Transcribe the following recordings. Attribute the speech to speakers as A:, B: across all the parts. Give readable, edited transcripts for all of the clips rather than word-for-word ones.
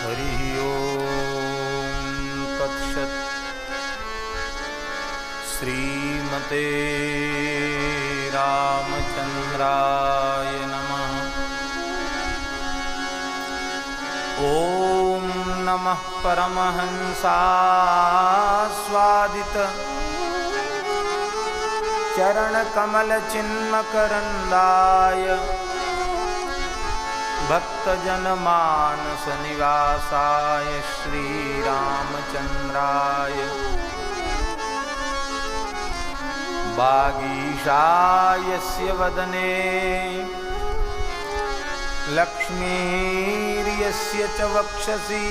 A: हरि ओम तत्सत्। श्रीमते रामचंद्राय नमः। ओम नमः परमहंसास्वादित चरणकमलचिन्मकरन्दाय भक्तजनमानस निवासाय श्रीरामचंद्राय वागीशायस्य वदने लक्ष्मीर्यस्य च वक्षसि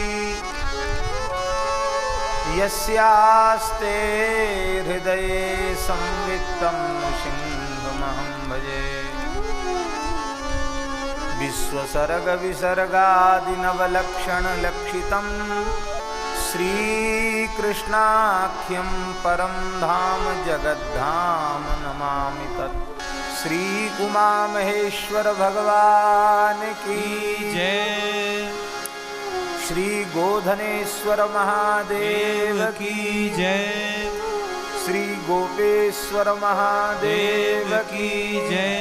A: यस्यास्ते हृदये संवित्तं सिंहमहं भजे। विश्वसर्गविसर्गादिनवलक्षणलक्षितं श्रीकृष्णाख्यं परं धाम जगद्धाम नमामि तत्। श्रीउमामहेश्वर भगवान की
B: जय।
A: श्री गोधनेश्वर महादेव की
B: जय।
A: श्री गोपेश्वर महादेव की
B: जय।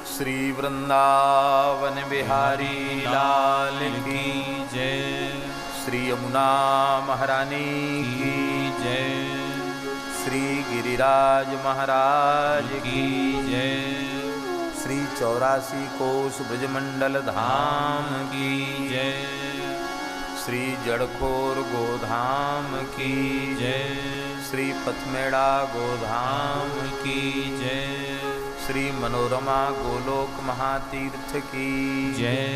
A: श्री वृंदावन बिहारी लाल की
B: जय।
A: श्री यमुना महारानी की
B: जय।
A: श्री गिरिराज महाराज की
B: जय।
A: श्री 84 कोस ब्रजमंडल धाम की
B: जय।
A: श्री जड़खोर गोधाम की
B: जय।
A: श्री पथमेड़ा गोधाम
B: की जय।
A: श्री मनोरमा गोलोक महातीर्थ की
B: जय।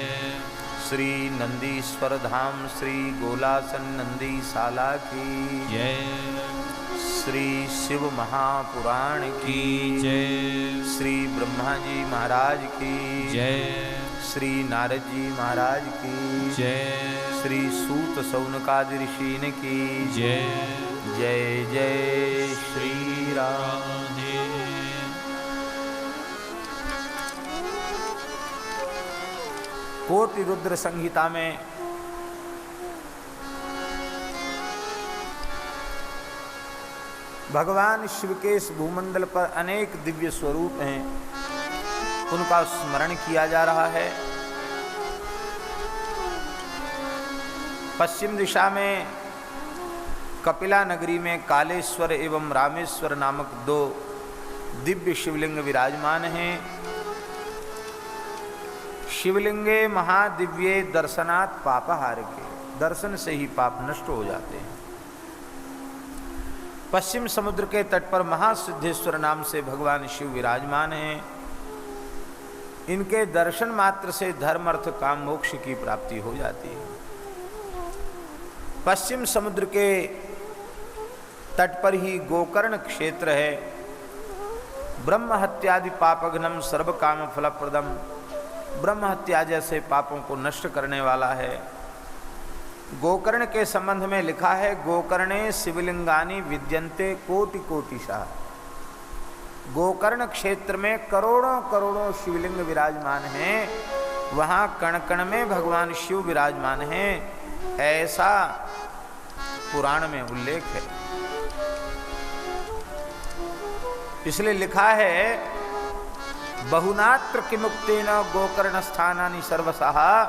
A: श्री नंदीश्वर धाम श्री गोलासन नंदीशाला की
B: जय।
A: श्री शिव महापुराण की
B: जय।
A: श्री ब्रह्मा जी महाराज की
B: जय।
A: श्री नारद जी महाराज की
B: जय।
A: श्री सूत सौनकादि ऋषिन की
B: जय।
A: जय जय श्री राम। कोटि रुद्र संहिता में भगवान शिव के इस भूमंडल पर अनेक दिव्य स्वरूप हैं, उनका स्मरण किया जा रहा है। पश्चिम दिशा में कपिला नगरी में कालेश्वर एवं रामेश्वर नामक दो दिव्य शिवलिंग विराजमान हैं। शिवलिंगे महादिव्ये दर्शनात् पापहार के, दर्शन से ही पाप नष्ट हो जाते हैं। पश्चिम समुद्र के तट पर महासिद्धेश्वर नाम से भगवान शिव विराजमान हैं। इनके दर्शन मात्र से धर्म अर्थ काम मोक्ष की प्राप्ति हो जाती है। पश्चिम समुद्र के तट पर ही गोकर्ण क्षेत्र है। ब्रह्म हत्यादि पापघ्नम सर्व काम फलप्रदम, ब्रह्म हत्या जैसे पापों को नष्ट करने वाला है। गोकर्ण के संबंध में लिखा है, गोकर्णे शिवलिंगानि विद्यन्ते कोटि कोटिशः। गोकर्ण क्षेत्र में करोड़ों करोड़ों शिवलिंग विराजमान हैं, वहाँ कण कण में भगवान शिव विराजमान हैं, ऐसा पुराण में उल्लेख है। इसलिए लिखा है, बहुनात्र किमुक्तेन गोकर्ण स्थानानि सर्वशः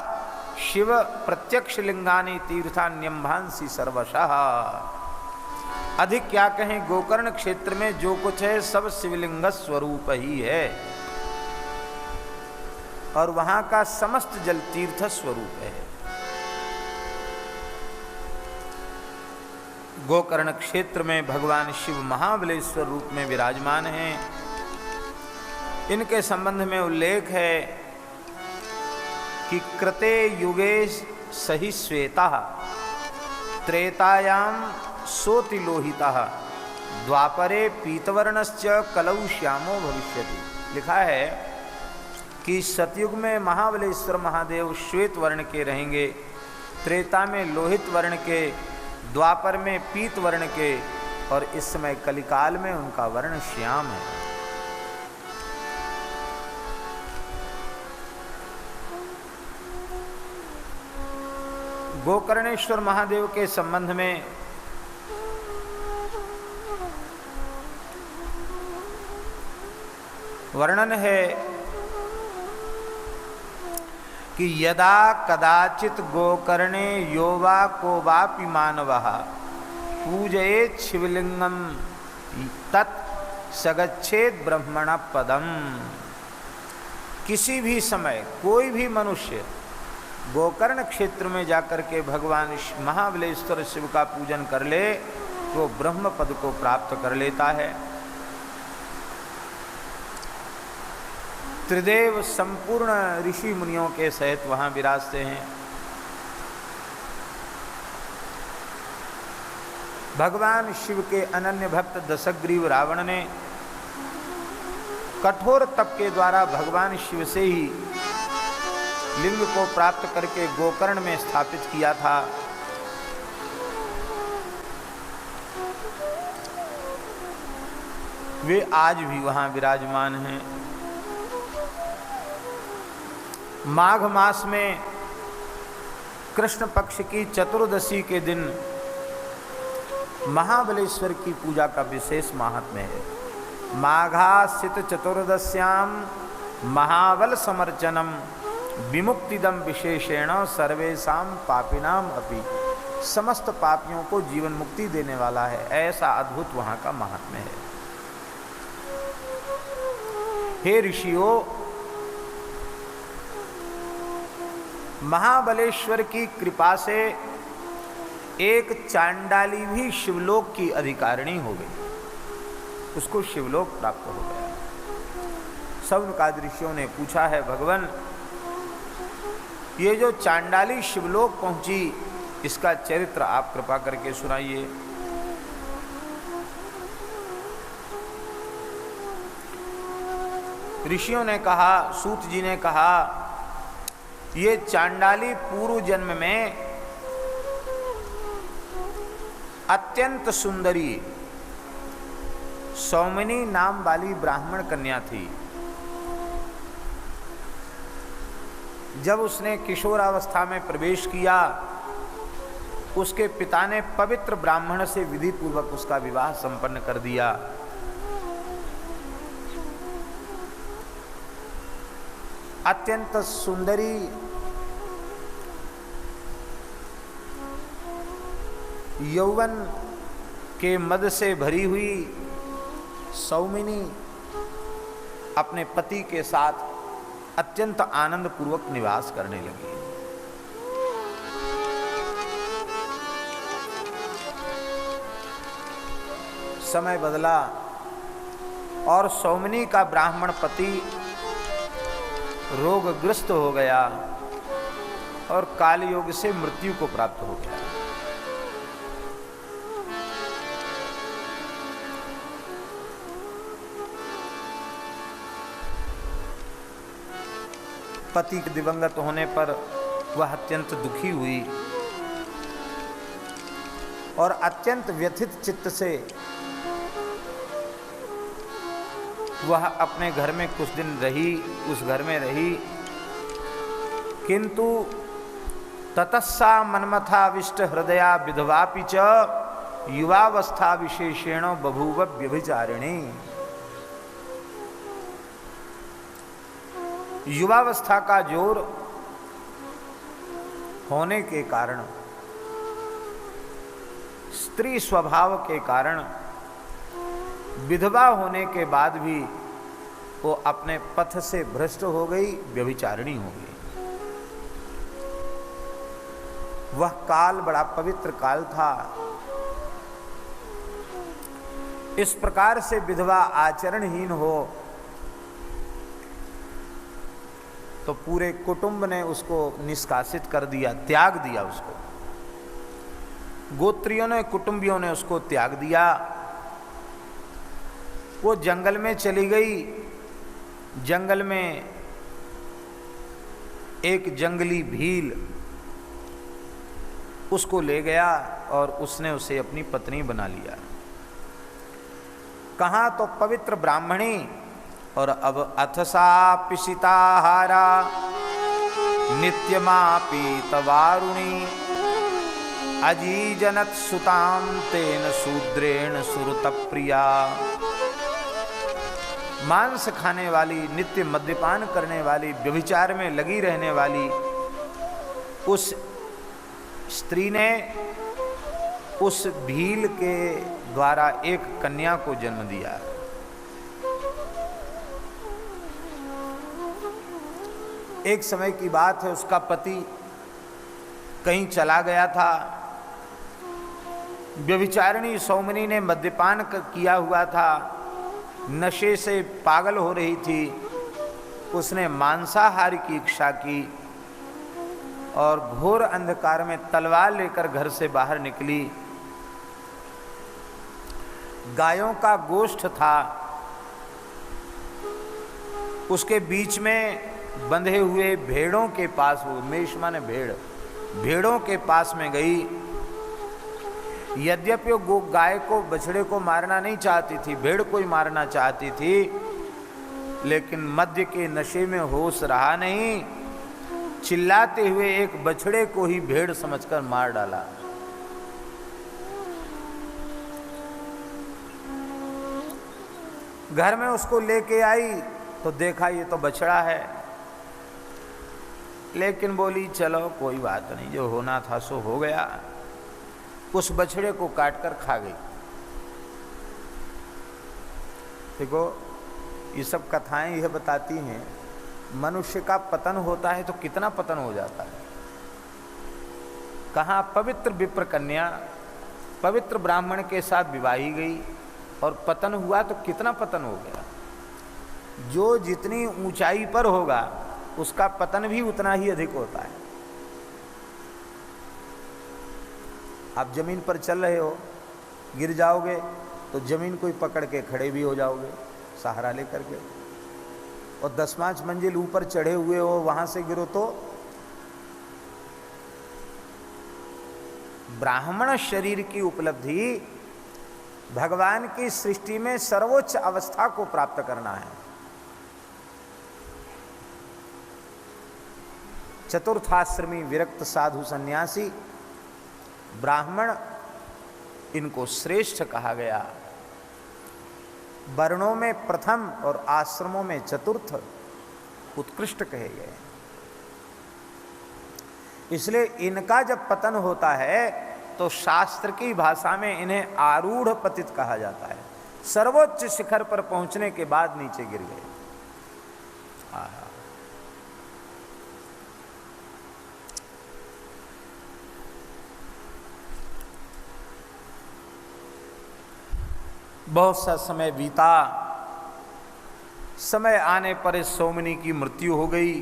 A: शिव प्रत्यक्ष लिंगानि तीर्थान्यंभांसि सर्वशः। अधिक क्या कहें, गोकर्ण क्षेत्र में जो कुछ है सब शिवलिंग स्वरूप ही है और वहां का समस्त जल तीर्थ स्वरूप है। गोकर्ण क्षेत्र में भगवान शिव महाबलेश्वर रूप में विराजमान हैं। इनके संबंध में उल्लेख है कि कृते युगे सही श्वेता त्रेतायाम सोतिलोहिता द्वापरे पीतवर्णश्च कलौ श्यामो भविष्यति। लिखा है कि सतयुग में महाबलेश्वर महादेव श्वेत वर्ण के रहेंगे, त्रेता में लोहित वर्ण के, द्वापर में पीत वर्ण के और इस समय कलिकाल में उनका वर्ण श्याम है। गोकर्णेश्वर महादेव के संबंध में वर्णन है कि यदा कदाचित गोकर्णे योवा को वापि मानवः पूजयेत् शिवलिंगम तत् सगच्छेत् ब्रह्मण पदम। किसी भी समय कोई भी मनुष्य गोकर्ण क्षेत्र में जाकर के भगवान महाबलेश्वर शिव का पूजन कर ले तो ब्रह्म पद को प्राप्त कर लेता है। त्रिदेव संपूर्ण ऋषि मुनियों के सहित वहां विराजते हैं। भगवान शिव के अनन्य भक्त दशग्रीव रावण ने कठोर तप के द्वारा भगवान शिव से ही लिंग को प्राप्त करके गोकर्ण में स्थापित किया था। वे आज भी वहां विराजमान हैं। माघ मास में कृष्ण पक्ष की चतुर्दशी के दिन महाबलेश्वर की पूजा का विशेष महात्म्य है। माघासित चतुर्दश्याम महाबल समर्चनम विमुक्तिदम विशेषेण सर्वेषाम पापिनाम अपि। समस्त पापियों को जीवन मुक्ति देने वाला है, ऐसा अद्भुत वहां का महात्म्य है। हे ऋषियों, महाबलेश्वर की कृपा से एक चांडाली भी शिवलोक की अधिकारिणी हो गई, उसको शिवलोक प्राप्त हो गया। सौनकादि ऋषियों ने पूछा है, भगवान ये जो चांडाली शिवलोक पहुंची इसका चरित्र आप कृपा करके सुनाइए। ऋषियों ने कहा, सूत जी ने कहा, ये चांडाली पूर्व जन्म में अत्यंत सुंदरी सौमिनी नाम वाली ब्राह्मण कन्या थी। जब उसने किशोरावस्था में प्रवेश किया, उसके पिता ने पवित्र ब्राह्मण से विधि पूर्वक उसका विवाह संपन्न कर दिया। अत्यंत सुंदरी यौवन के मद से भरी हुई सौमिनी अपने पति के साथ अत्यंत आनंद पूर्वक निवास करने लगी। समय बदला और सौमिनी का ब्राह्मण पति रोगग्रस्त हो गया और कालयोग से मृत्यु को प्राप्त हो गया। पति के दिवंगत होने पर वह अत्यंत दुखी हुई और अत्यंत व्यथित चित्त से वह अपने घर में कुछ दिन रही, उस घर में रही, किंतु ततस्सा मन्मथाविष्ट हृदया विधवापि च युवावस्था विशेषेण बभूव व्यभिचारिणी। युवावस्था का जोर होने के कारण, स्त्री स्वभाव के कारण, विधवा होने के बाद भी वो अपने पथ से भ्रष्ट हो गई, व्यभिचारिणी हो गई। वह काल बड़ा पवित्र काल था। इस प्रकार से विधवा आचरणहीन हो तो पूरे कुटुंब ने उसको निष्कासित कर दिया, त्याग दिया उसको। गोत्रियों ने, कुटुंबियों ने उसको त्याग दिया। वो जंगल में चली गई। जंगल में एक जंगली भील उसको ले गया और उसने उसे अपनी पत्नी बना लिया। कहाँ तो पवित्र ब्राह्मणी, और अब अथसा पिशिताहारा नित्यमापी तवारुणी अजीजनत सुताम तेन शूद्रेण सुरत प्रिया। मांस खाने वाली, नित्य मद्यपान करने वाली, व्यभिचार में लगी रहने वाली उस स्त्री ने उस भील के द्वारा एक कन्या को जन्म दिया। एक समय की बात है, उसका पति कहीं चला गया था। व्यभिचारिणी सौमनी ने मद्यपान किया हुआ था, नशे से पागल हो रही थी। उसने मांसाहार की इच्छा की और घोर अंधकार में तलवार लेकर घर से बाहर निकली। गायों का गोश्त था, उसके बीच में बंधे हुए भेड़ों के पास, वो मेष माने भेड़, भेड़ों के पास में गई। यद्यपि वो गाय को, बछड़े को मारना नहीं चाहती थी, भेड़ को ही मारना चाहती थी, लेकिन मद्य के नशे में होश रहा नहीं। चिल्लाते हुए एक बछड़े को ही भेड़ समझकर मार डाला। घर में उसको लेके आई तो देखा ये तो बछड़ा है, लेकिन बोली चलो कोई बात नहीं, जो होना था सो हो गया। उस बछड़े को काटकर खा गई। देखो, ये सब कथाएं यह बताती हैं मनुष्य का पतन होता है तो कितना पतन हो जाता है। कहाँ पवित्र विप्र कन्या पवित्र ब्राह्मण के साथ विवाही गई और पतन हुआ तो कितना पतन हो गया। जो जितनी ऊंचाई पर होगा उसका पतन भी उतना ही अधिक होता है। आप जमीन पर चल रहे हो, गिर जाओगे तो जमीन को ही पकड़ के खड़े भी हो जाओगे सहारा लेकर के, और 10-5 मंजिल ऊपर चढ़े हुए हो, वहां से गिरो तो। ब्राह्मण शरीर की उपलब्धि भगवान की सृष्टि में सर्वोच्च अवस्था को प्राप्त करना है। चतुर्थाश्रमी विरक्त साधु सन्यासी ब्राह्मण, इनको श्रेष्ठ कहा गया। वर्णों में प्रथम और आश्रमों में चतुर्थ उत्कृष्ट कहे गए। इसलिए इनका जब पतन होता है तो शास्त्र की भाषा में इन्हें आरूढ़ पतित कहा जाता है। सर्वोच्च शिखर पर पहुंचने के बाद नीचे गिर गए। बहुत सा समय बीता। समय आने पर इस सौमनी की मृत्यु हो गई,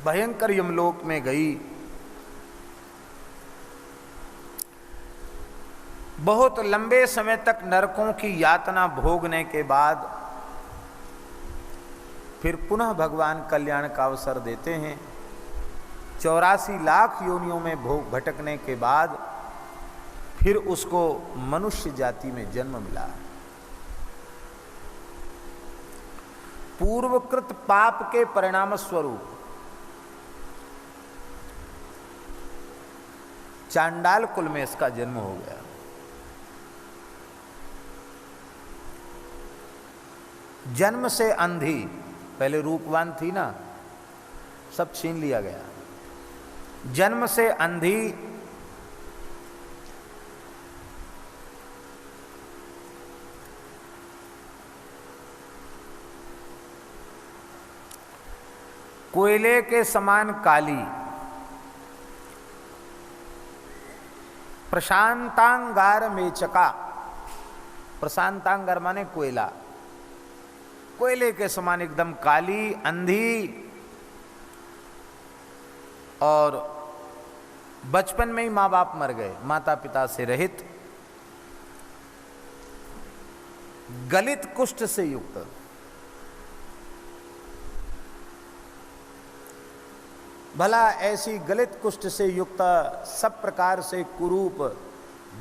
A: भयंकर यमलोक में गई। बहुत लंबे समय तक नरकों की यातना भोगने के बाद फिर पुनः भगवान कल्याण का अवसर देते हैं। 84 लाख योनियों में भोग भटकने के बाद फिर उसको मनुष्य जाति में जन्म मिला। पूर्वकृत पाप के परिणाम स्वरूप चांडाल कुल में इसका जन्म हो गया। जन्म से अंधी, पहले रूपवान थी ना, सब छीन लिया गया। जन्म से अंधी, कोयले के समान काली, प्रशांतांगार मेचका, प्रशांतांगार माने कोयला, कोयले के समान एकदम काली, अंधी, और बचपन में ही माँ बाप मर गए, माता पिता से रहित, गलित कुष्ठ से युक्त। भला ऐसी गलित कुष्ठ से युक्त, सब प्रकार से कुरूप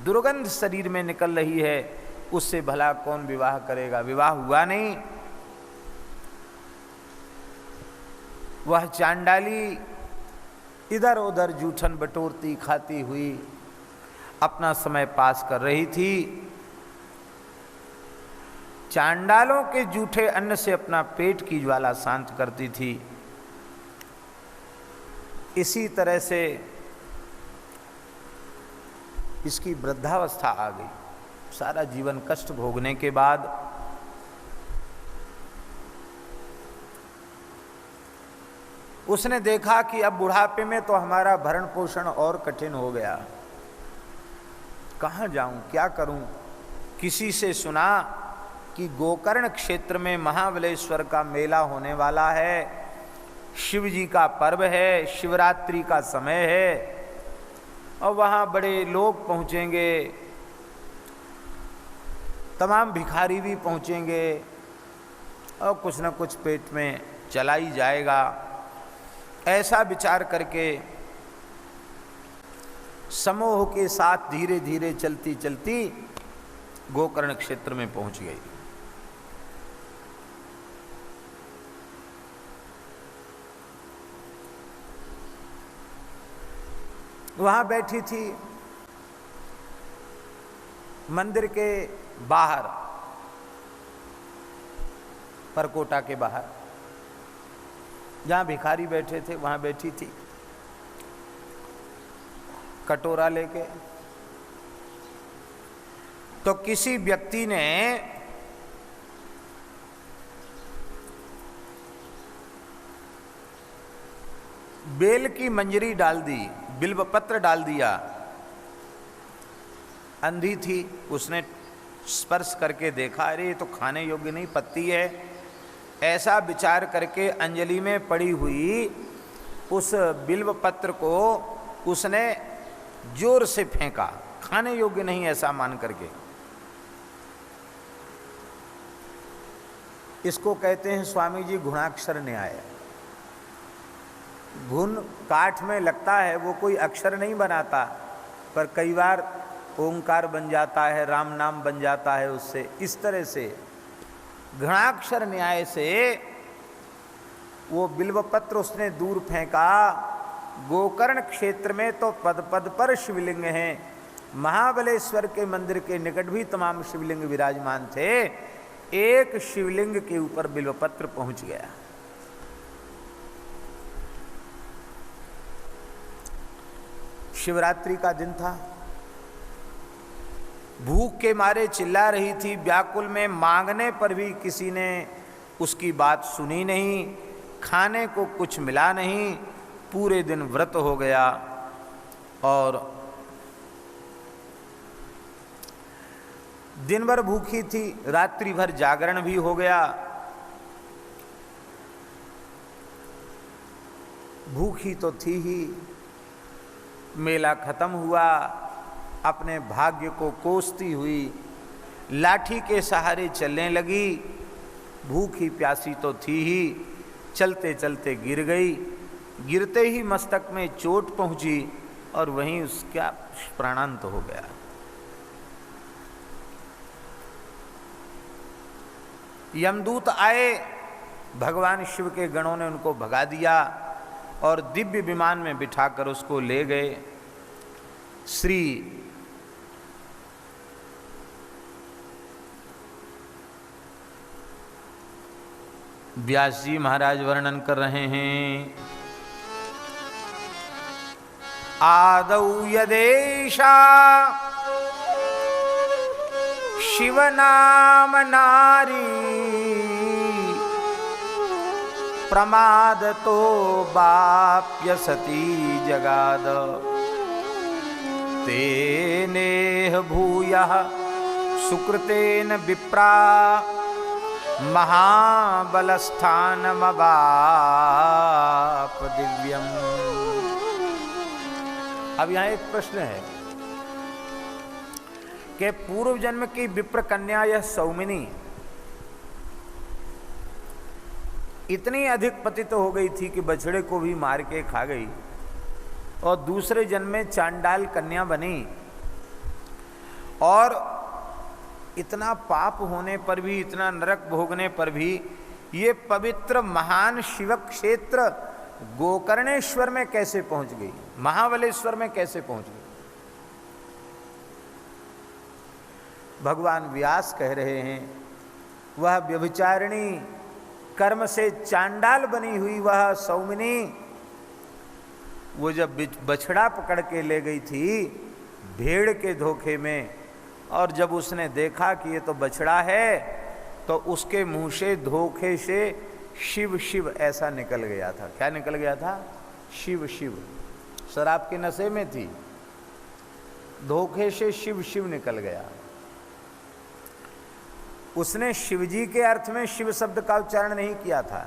A: दुर्गंध शरीर में निकल रही है, उससे भला कौन विवाह करेगा। विवाह हुआ नहीं। वह चांडाली इधर उधर जूठन बटोरती खाती हुई अपना समय पास कर रही थी। चांडालों के जूठे अन्न से अपना पेट की ज्वाला शांत करती थी। इसी तरह से इसकी वृद्धावस्था आ गई। सारा जीवन कष्ट भोगने के बाद उसने देखा कि अब बुढ़ापे में तो हमारा भरण पोषण और कठिन हो गया, कहाँ जाऊं, क्या करूं। किसी से सुना कि गोकर्ण क्षेत्र में महाबलेश्वर का मेला होने वाला है, शिव जी का पर्व है, शिवरात्रि का समय है और वहाँ बड़े लोग पहुँचेंगे, तमाम भिखारी भी पहुँचेंगे और कुछ न कुछ पेट में चला ही जाएगा। ऐसा विचार करके समूह के साथ धीरे धीरे चलती चलती गोकर्ण क्षेत्र में पहुंच गई। वहां बैठी थी मंदिर के बाहर, परकोटा के बाहर जहां भिखारी बैठे थे वहां बैठी थी, कटोरा लेके। तो किसी व्यक्ति ने बेल की मंजरी डाल दी, बिल्व पत्र डाल दिया। अंधी थी, उसने स्पर्श करके देखा, अरे ये तो खाने योग्य नहीं पत्ती है। ऐसा विचार करके अंजलि में पड़ी हुई उस बिल्व पत्र को उसने जोर से फेंका, खाने योग्य नहीं ऐसा मान करके। इसको कहते हैं स्वामी जी गुणाक्षर न्याय। घुन काठ में लगता है, वो कोई अक्षर नहीं बनाता, पर कई बार ओंकार बन जाता है, राम नाम बन जाता है उससे। इस तरह से घृणाक्षर न्याय से वो बिल्वपत्र उसने दूर फेंका। गोकर्ण क्षेत्र में तो पद पद पर शिवलिंग हैं, महाबलेश्वर के मंदिर के निकट भी तमाम शिवलिंग विराजमान थे। एक शिवलिंग के ऊपर बिल्वपत्र पहुंच गया। शिवरात्रि का दिन था, भूख के मारे चिल्ला रही थी, व्याकुल में मांगने पर भी किसी ने उसकी बात सुनी नहीं, खाने को कुछ मिला नहीं। पूरे दिन व्रत हो गया और दिन भर भूखी थी, रात्रि भर जागरण भी हो गया। भूखी तो थी ही, मेला खत्म हुआ, अपने भाग्य को कोसती हुई लाठी के सहारे चलने लगी। भूखी प्यासी तो थी ही, चलते चलते गिर गई। गिरते ही मस्तक में चोट पहुंची और वहीं उसका प्राणांत हो गया। यमदूत आए, भगवान शिव के गणों ने उनको भगा दिया और दिव्य विमान में बिठाकर उसको ले गए। श्री व्यास जी महाराज वर्णन कर रहे हैं, आदौ यदेशा शिव नाम नारी प्रमाद तो बाप्य सती जगाद तेनेह भूयः सुकृतेन विप्रा महाबलस्थानमवाप दिव्यम। अब यहाँ एक प्रश्न है कि पूर्व जन्म की विप्र कन्या यह सौमिनी इतनी अधिक पतित हो गई थी कि बछड़े को भी मार के खा गई और दूसरे जन्म में चांडाल कन्या बनी, और इतना पाप होने पर भी, इतना नरक भोगने पर भी ये पवित्र महान शिव क्षेत्र गोकर्णेश्वर में कैसे पहुंच गई, महाबलेश्वर में कैसे पहुंच गई। भगवान व्यास कह रहे हैं वह व्यभिचारिणी कर्म से चांडाल बनी हुई वह सौमिनी, वो जब बछड़ा पकड़ के ले गई थी भेड़ के धोखे में, और जब उसने देखा कि ये तो बछड़ा है, तो उसके मुंह से धोखे से शिव शिव ऐसा निकल गया था। क्या निकल गया था? शिव शिव। शराब के नशे में थी, धोखे से शिव शिव निकल गया। उसने शिवजी के अर्थ में शिव शब्द का उच्चारण नहीं किया था।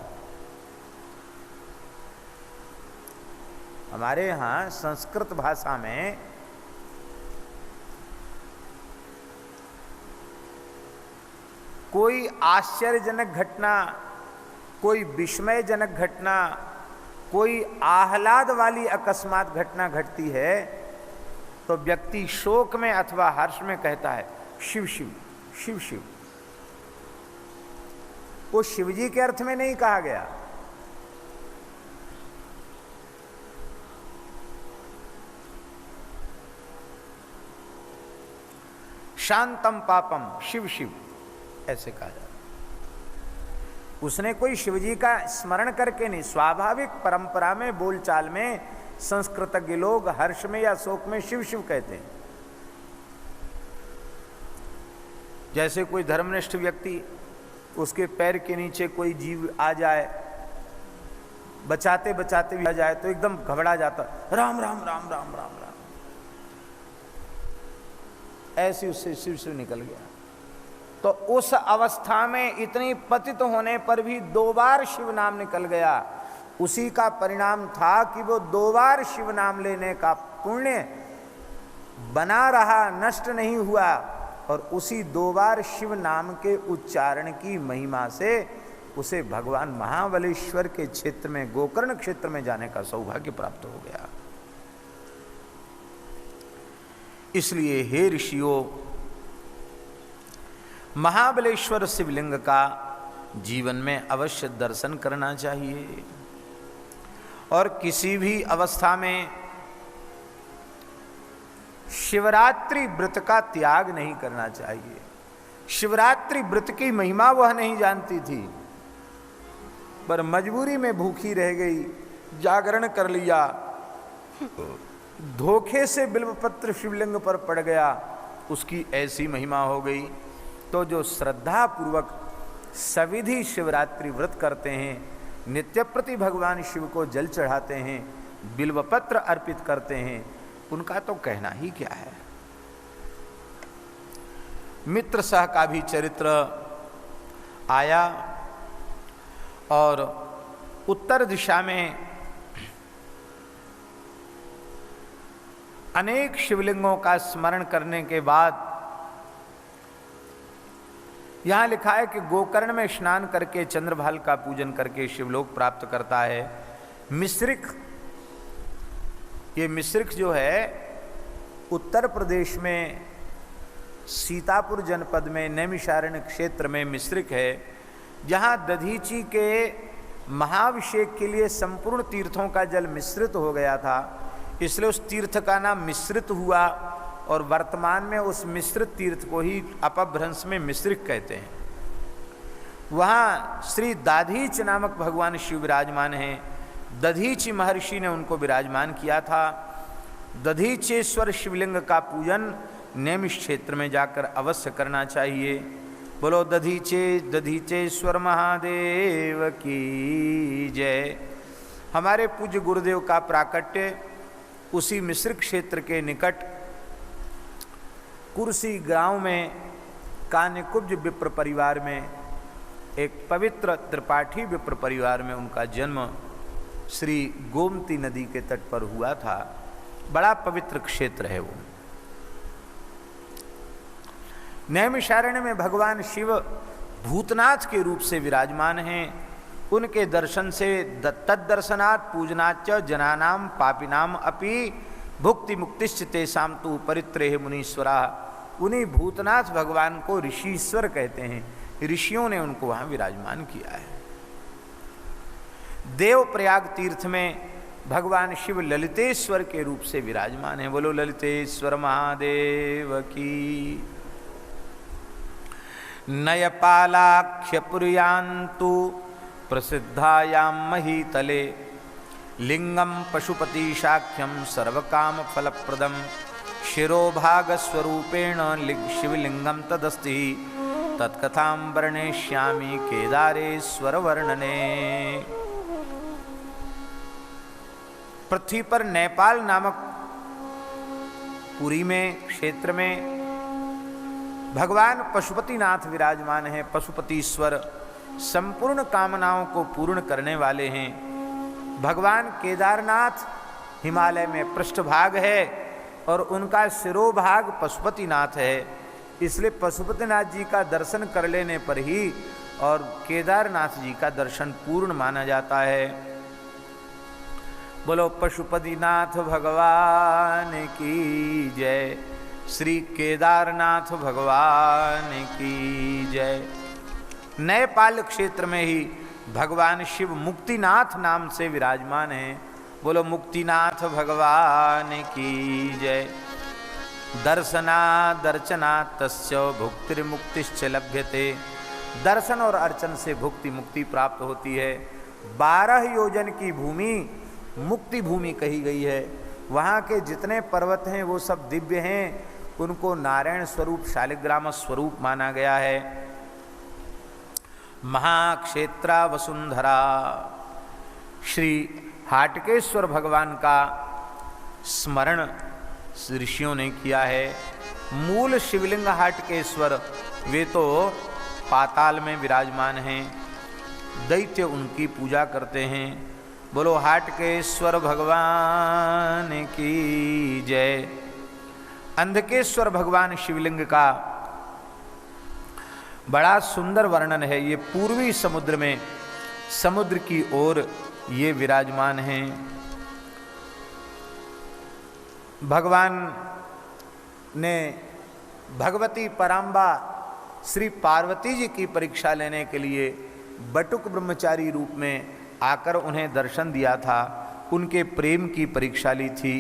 A: हमारे यहाँ संस्कृत भाषा में कोई आश्चर्यजनक घटना, कोई विस्मयजनक घटना, कोई आह्लाद वाली अकस्मात घटना घटती है तो व्यक्ति शोक में अथवा हर्ष में कहता है शिव शिव शिव शिव। वो शिवजी के अर्थ में नहीं कहा गया। शांतम पापम शिव शिव ऐसे कहा जाता। उसने कोई शिवजी का स्मरण करके नहीं, स्वाभाविक परंपरा में बोलचाल में संस्कृतज्ञ लोग हर्ष में या शोक में शिव शिव कहते हैं। जैसे कोई धर्मनिष्ठ व्यक्ति, उसके पैर के नीचे कोई जीव आ जाए, बचाते बचाते भी आ जाए तो एकदम घबरा जाता, राम राम राम राम राम राम, ऐसे उससे शिव शिव निकल गया। तो उस अवस्था में इतनी पतित होने पर भी 2 बार शिव नाम निकल गया। उसी का परिणाम था कि वो 2 बार शिव नाम लेने का पुण्य बना रहा, नष्ट नहीं हुआ, और उसी 2 बार शिव नाम के उच्चारण की महिमा से उसे भगवान महाबलेश्वर के क्षेत्र में, गोकर्ण क्षेत्र में जाने का सौभाग्य प्राप्त हो गया। इसलिए हे ऋषियों, महाबलेश्वर शिवलिंग का जीवन में अवश्य दर्शन करना चाहिए और किसी भी अवस्था में शिवरात्रि व्रत का त्याग नहीं करना चाहिए। शिवरात्रि व्रत की महिमा वह नहीं जानती थी, पर मजबूरी में भूखी रह गई, जागरण कर लिया, धोखे से बिल्वपत्र शिवलिंग पर पड़ गया, उसकी ऐसी महिमा हो गई। तो जो श्रद्धा पूर्वक सविधि शिवरात्रि व्रत करते हैं, नित्य प्रति भगवान शिव को जल चढ़ाते हैं, बिल्वपत्र अर्पित करते हैं, उनका तो कहना ही क्या है। मित्र सह का भी चरित्र आया और उत्तर दिशा में अनेक शिवलिंगों का स्मरण करने के बाद यहाँ लिखा है कि गोकर्ण में स्नान करके चंद्रभाल का पूजन करके शिवलोक प्राप्त करता है। मिश्रिक, ये मिश्रिक जो है उत्तर प्रदेश में सीतापुर जनपद में नैमिषारण्य क्षेत्र में मिश्रिक है, जहाँ दधीची के महाभिषेक के लिए संपूर्ण तीर्थों का जल मिश्रित हो गया था, इसलिए उस तीर्थ का नाम मिश्रित हुआ और वर्तमान में उस मिश्रित तीर्थ को ही अपभ्रंश में मिश्रिक कहते हैं। वहाँ श्री दाधीच नामक भगवान शिव विराजमान हैं। दधीची महर्षि ने उनको विराजमान किया था। दधीचेश्वर शिवलिंग का पूजन नैमिष क्षेत्र में जाकर अवश्य करना चाहिए। बोलो दधीचेश्वर महादेव की जय। हमारे पूज्य गुरुदेव का प्राकट्य उसी मिश्रिक क्षेत्र के निकट कुर्सी गांव में कान्यकुब्ज विप्र परिवार में, एक पवित्र त्रिपाठी विप्र परिवार में उनका जन्म श्री गोमती नदी के तट पर हुआ था। बड़ा पवित्र क्षेत्र है वो। नैमिषारण्य में भगवान शिव भूतनाथ के रूप से विराजमान हैं। उनके दर्शन से तद्दर्शनात् पूजनाच जनानाम पापिनाम अपि भुक्ति मुक्तिश्च तेषां तु परित्रेह मुनीश्वरा। उन्हीं भूतनाथ भगवान को ऋषीश्वर कहते हैं। ऋषियों ने उनको वहाँ विराजमान किया है। देव प्रयाग तीर्थ में भगवान शिव ललितेश्वर के रूप से विराजमान है। बोलो ललितेश्वर महादेव की। नयपालाख्यपुर्यांतु प्रसिद्धायां महीतले लिंगम पशुपति शाख्यम सर्वकाम फलप्रदम शिरोभागस्वरूपेण शिवलिंगम तदस्ति तत्कथां वर्णयिष्यामि केदारेश्वर वर्णने। पृथ्वी पर नेपाल नामक पुरी में क्षेत्र में भगवान पशुपतिनाथ विराजमान है। पशुपतीश्वर संपूर्ण कामनाओं को पूर्ण करने वाले हैं। भगवान केदारनाथ हिमालय में पृष्ठभाग है और उनका शिरोभाग पशुपतिनाथ है। इसलिए पशुपतिनाथ जी का दर्शन कर लेने पर ही और केदारनाथ जी का दर्शन पूर्ण माना जाता है। बोलो पशुपतिनाथ भगवान की जय। श्री केदारनाथ भगवान की जय। नेपाल क्षेत्र में ही भगवान शिव मुक्तिनाथ नाम से विराजमान हैं। बोलो मुक्तिनाथ भगवान की जय। दर्शना दर्शना तस्य भुक्तिर्मुक्तिश्च लभ्यते। दर्शन और अर्चन से भुक्ति मुक्ति प्राप्त होती है। 12 योजन की भूमि मुक्ति भूमि कही गई है। वहाँ के जितने पर्वत हैं वो सब दिव्य हैं। उनको नारायण स्वरूप शालिग्राम स्वरूप माना गया है। महाक्षेत्रा वसुंधरा। श्री हाटकेश्वर भगवान का स्मरण ऋषियों ने किया है। मूल शिवलिंग हाटकेश्वर वे तो पाताल में विराजमान हैं। दैत्य उनकी पूजा करते हैं। बोलो हाटकेश्वर भगवान की जय। अंधकेश्वर भगवान शिवलिंग का बड़ा सुंदर वर्णन है। ये पूर्वी समुद्र में समुद्र की ओर ये विराजमान हैं। भगवान ने भगवती पराम्बा श्री पार्वती जी की परीक्षा लेने के लिए बटुक ब्रह्मचारी रूप में आकर उन्हें दर्शन दिया था। उनके प्रेम की परीक्षा ली थी।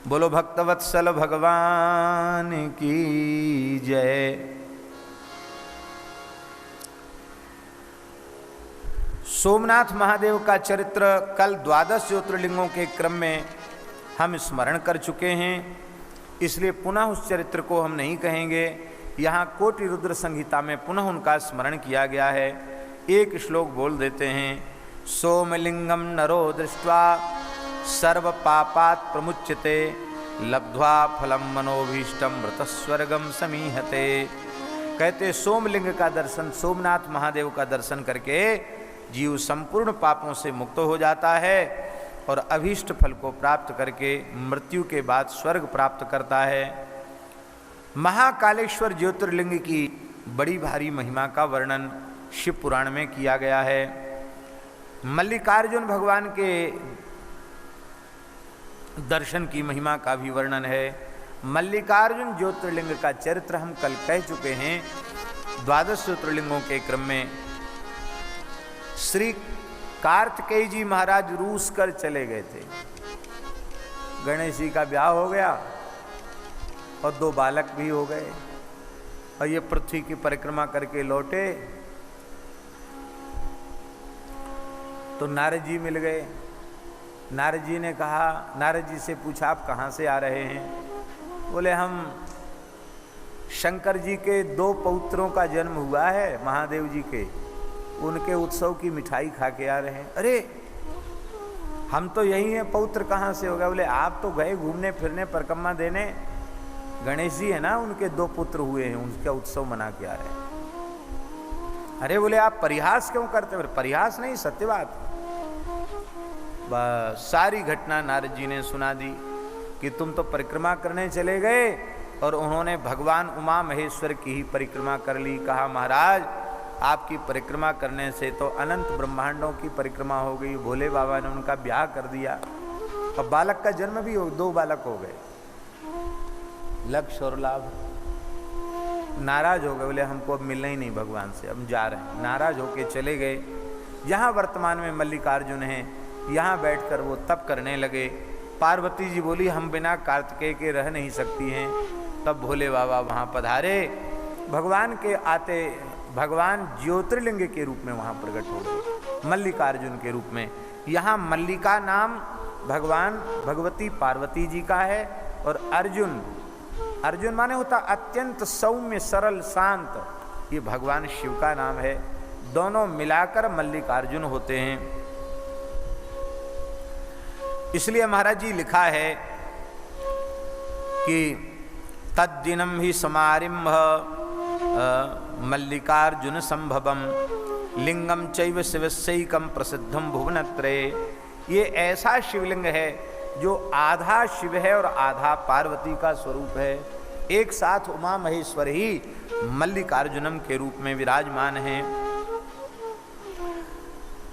A: बोलो भक्तवत्सल भगवान की जय। सोमनाथ महादेव का चरित्र कल 12 ज्योतिर्लिंगों के क्रम में हम स्मरण कर चुके हैं, इसलिए पुनः उस चरित्र को हम नहीं कहेंगे। यहाँ कोटि रुद्र संहिता में पुनः उनका स्मरण किया गया है। एक श्लोक बोल देते हैं। सोमलिंगम नरो दृष्ट्वा सर्व पापात् प्रमुच्यते लब्ध्वा फलम मनोभीष्टम मृतस्वर्गम समीहते। कहते सोमलिंग का दर्शन, सोमनाथ महादेव का दर्शन करके जीव संपूर्ण पापों से मुक्त हो जाता है और अभीष्ट फल को प्राप्त करके मृत्यु के बाद स्वर्ग प्राप्त करता है। महाकालेश्वर ज्योतिर्लिंग की बड़ी भारी महिमा का वर्णन शिव पुराण में किया गया है। मल्लिकार्जुन भगवान के दर्शन की महिमा का भी वर्णन है। मल्लिकार्जुन ज्योतिर्लिंग का चरित्र हम कल कह चुके हैं। 12 ज्योतिर्लिंगों के क्रम में श्री कार्तिकेय जी महाराज रूस कर चले गए थे। गणेश जी का ब्याह हो गया और 2 बालक भी हो गए और ये पृथ्वी की परिक्रमा करके लौटे तो नारद जी मिल गए। नारद जी ने कहा, नारद जी से पूछा आप कहाँ से आ रहे हैं? बोले हम शंकर जी के 2 पौत्रों का जन्म हुआ है महादेव जी के, उनके उत्सव की मिठाई खा के आ रहे हैं। अरे हम तो यही हैं, पौत्र कहाँ से होगा? बोले आप तो गए घूमने फिरने परिक्रमा देने, गणेश जी है ना उनके 2 पुत्र हुए हैं, उनका उत्सव मना के आ रहे हैं। अरे बोले आप परिहास क्यों करते? बोले परिहास नहीं, सत्य बात। बस सारी घटना नारद जी ने सुना दी कि तुम तो परिक्रमा करने चले गए और उन्होंने भगवान उमा महेश्वर की ही परिक्रमा कर ली। कहा महाराज आपकी परिक्रमा करने से तो अनंत ब्रह्मांडों की परिक्रमा हो गई। भोले बाबा ने उनका ब्याह कर दिया और बालक का जन्म भी हो, 2 बालक हो गए। लक्ष्य और लाभ। नाराज हो गए, बोले हमको अब मिलना ही नहीं भगवान से, हम जा रहे हैं। नाराज होके चले गए। जहाँ वर्तमान में मल्लिकार्जुन हैं, यहाँ बैठकर वो तप करने लगे। पार्वती जी बोली हम बिना कार्तिकेय के रह नहीं सकती हैं। तब भोले बाबा वहाँ पधारे। भगवान के आते भगवान ज्योतिर्लिंग के रूप में वहाँ प्रकट हो गए, मल्लिकार्जुन के रूप में। यहाँ मल्लिका नाम भगवान भगवती पार्वती जी का है, और अर्जुन, अर्जुन माने होता अत्यंत सौम्य सरल शांत, ये भगवान शिव का नाम है। दोनों मिलाकर मल्लिकार्जुन होते हैं। इसलिए महाराज जी लिखा है कि तद्दिनम ही समारिम्भ मल्लिकार्जुन संभवम लिंगम चैव शिवस्यैकम प्रसिद्धम भुवनत्रये। ये ऐसा शिवलिंग है जो आधा शिव है और आधा पार्वती का स्वरूप है। एक साथ उमा महेश्वर ही मल्लिकार्जुनम के रूप में विराजमान हैं।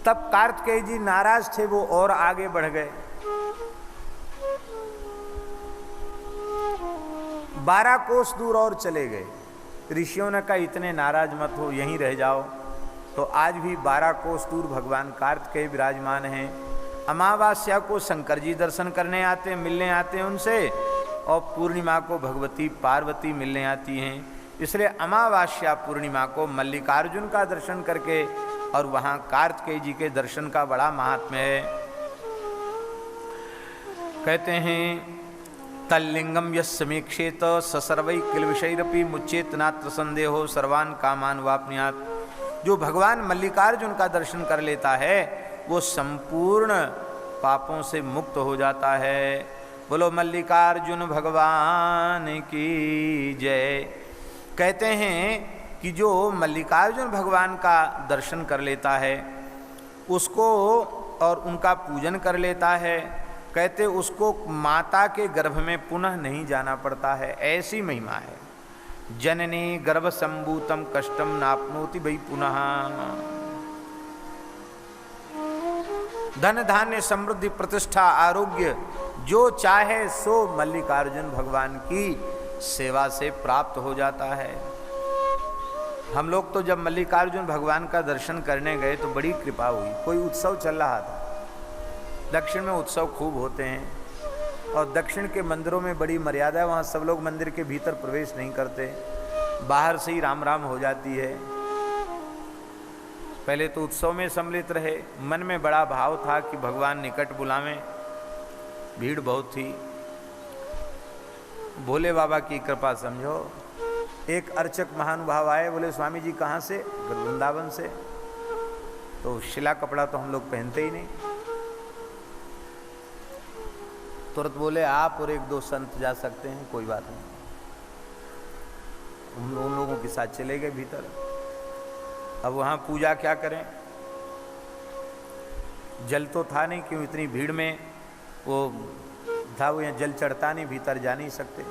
A: तब कार्तिकेय जी नाराज थे, वो और आगे बढ़ गए। 12 कोस दूर और चले गए। ऋषियों ने कहा इतने नाराज मत हो, यहीं रह जाओ। तो आज भी 12 कोस दूर भगवान कार्तिकेय विराजमान हैं। अमावास्या को शंकर जी दर्शन करने आते हैं, मिलने आते हैं उनसे, और पूर्णिमा को भगवती पार्वती मिलने आती हैं। इसलिए अमावास्या पूर्णिमा को मल्लिकार्जुन का दर्शन करके और वहाँ कार्तिकेय जी के दर्शन का बड़ा महात्म्य है। कहते हैं तल्लिंगम यस्समीक्षेत ससर्वै किल विषयरपि मुच्चेत नात्र संदेहो सर्वान कामान वाप्नुयात्। जो भगवान मल्लिकार्जुन का दर्शन कर लेता है वो संपूर्ण पापों से मुक्त हो जाता है। बोलो मल्लिकार्जुन भगवान की जय। कहते हैं कि जो मल्लिकार्जुन भगवान का दर्शन कर लेता है उसको और उनका पूजन कर लेता है, कहते उसको माता के गर्भ में पुनः नहीं जाना पड़ता है। ऐसी महिमा है। जननी गर्भ संभूतम कष्टम नाप्नोति भई पुनः। धन धान्य समृद्धि प्रतिष्ठा आरोग्य जो चाहे सो मल्लिकार्जुन भगवान की सेवा से प्राप्त हो जाता है। हम लोग तो जब मल्लिकार्जुन भगवान का दर्शन करने गए तो बड़ी कृपा हुई। कोई उत्सव चल रहा था, दक्षिण में उत्सव खूब होते हैं और दक्षिण के मंदिरों में बड़ी मर्यादा है। वहाँ सब लोग मंदिर के भीतर प्रवेश नहीं करते, बाहर से ही राम राम हो जाती है। पहले तो उत्सव में सम्मिलित रहे, मन में बड़ा भाव था कि भगवान निकट बुलावें, भीड़ बहुत थी। भोले बाबा की कृपा समझो। एक अर्चक महानुभाव आए, बोले स्वामी जी कहाँ से? वृंदावन से। तो शिला कपड़ा तो हम लोग पहनते ही नहीं। तुरंत बोले आप और 1-2 संत जा सकते हैं, कोई बात नहीं। उन लोगों के साथ चले गए भीतर। अब वहाँ पूजा क्या करें, जल तो था नहीं, क्यों इतनी भीड़ में वो था, वो यहाँ जल चढ़ता नहीं, भीतर जा नहीं सकते।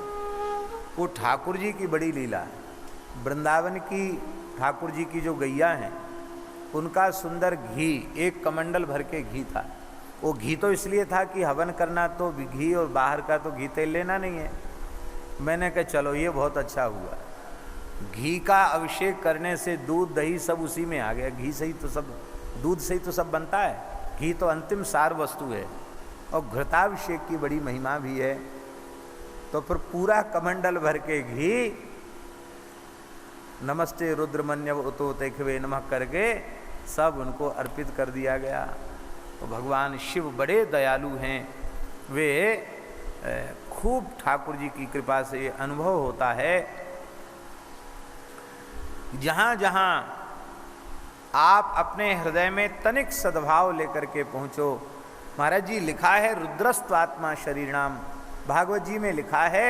A: वो ठाकुर जी की बड़ी लीला है। वृंदावन की ठाकुर जी की जो गैया हैं उनका सुंदर घी, 1 कमंडल भर के घी था। वो घी तो इसलिए था कि हवन करना तो घी, और बाहर का तो घी तेल लेना नहीं है। मैंने कहा चलो ये बहुत अच्छा हुआ। घी का अभिषेक करने से दूध दही सब उसी में आ गया। घी से ही तो सब, दूध से ही तो सब बनता है। घी तो अंतिम सार वस्तु है। और घृताभिषेक की बड़ी महिमा भी है। तो फिर पूरा कमंडल भर के घी नमस्ते रुद्रमन्यव उतो तेखवे नमः करके सब उनको अर्पित कर दिया गया। तो भगवान शिव बड़े दयालु हैं। वे खूब ठाकुर जी की कृपा से अनुभव होता है। जहाँ जहाँ आप अपने हृदय में तनिक सद्भाव लेकर के पहुँचो। महाराज जी लिखा है रुद्रस्त्वात्मा शरीराम। भागवत जी में लिखा है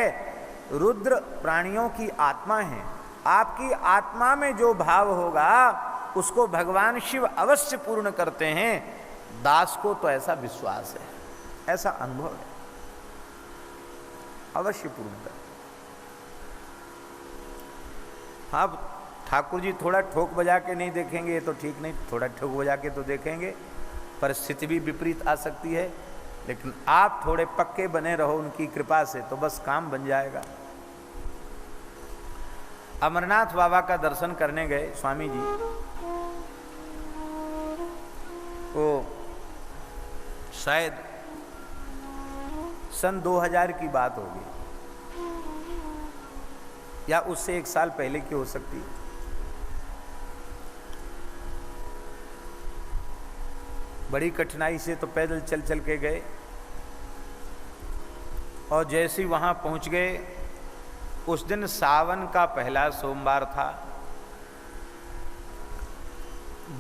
A: रुद्र प्राणियों की आत्मा है। आपकी आत्मा में जो भाव होगा उसको भगवान शिव अवश्य पूर्ण करते हैं। दास को तो ऐसा विश्वास है, ऐसा अनुभव है, अवश्य पूर्ण कर। हाँ, ठाकुर जी थोड़ा ठोक बजा के नहीं देखेंगे तो ठीक नहीं, थोड़ा ठोक बजा के तो देखेंगे, परिस्थिति भी विपरीत आ सकती है। लेकिन आप थोड़े पक्के बने रहो उनकी कृपा से तो बस काम बन जाएगा। अमरनाथ बाबा का दर्शन करने गए स्वामी जी। वो शायद सन 2000 की बात होगी या उससे 1 साल पहले की हो सकती है। बड़ी कठिनाई से तो पैदल चल चल के गए और जैसे ही वहां पहुंच गए, उस दिन सावन का पहला सोमवार था,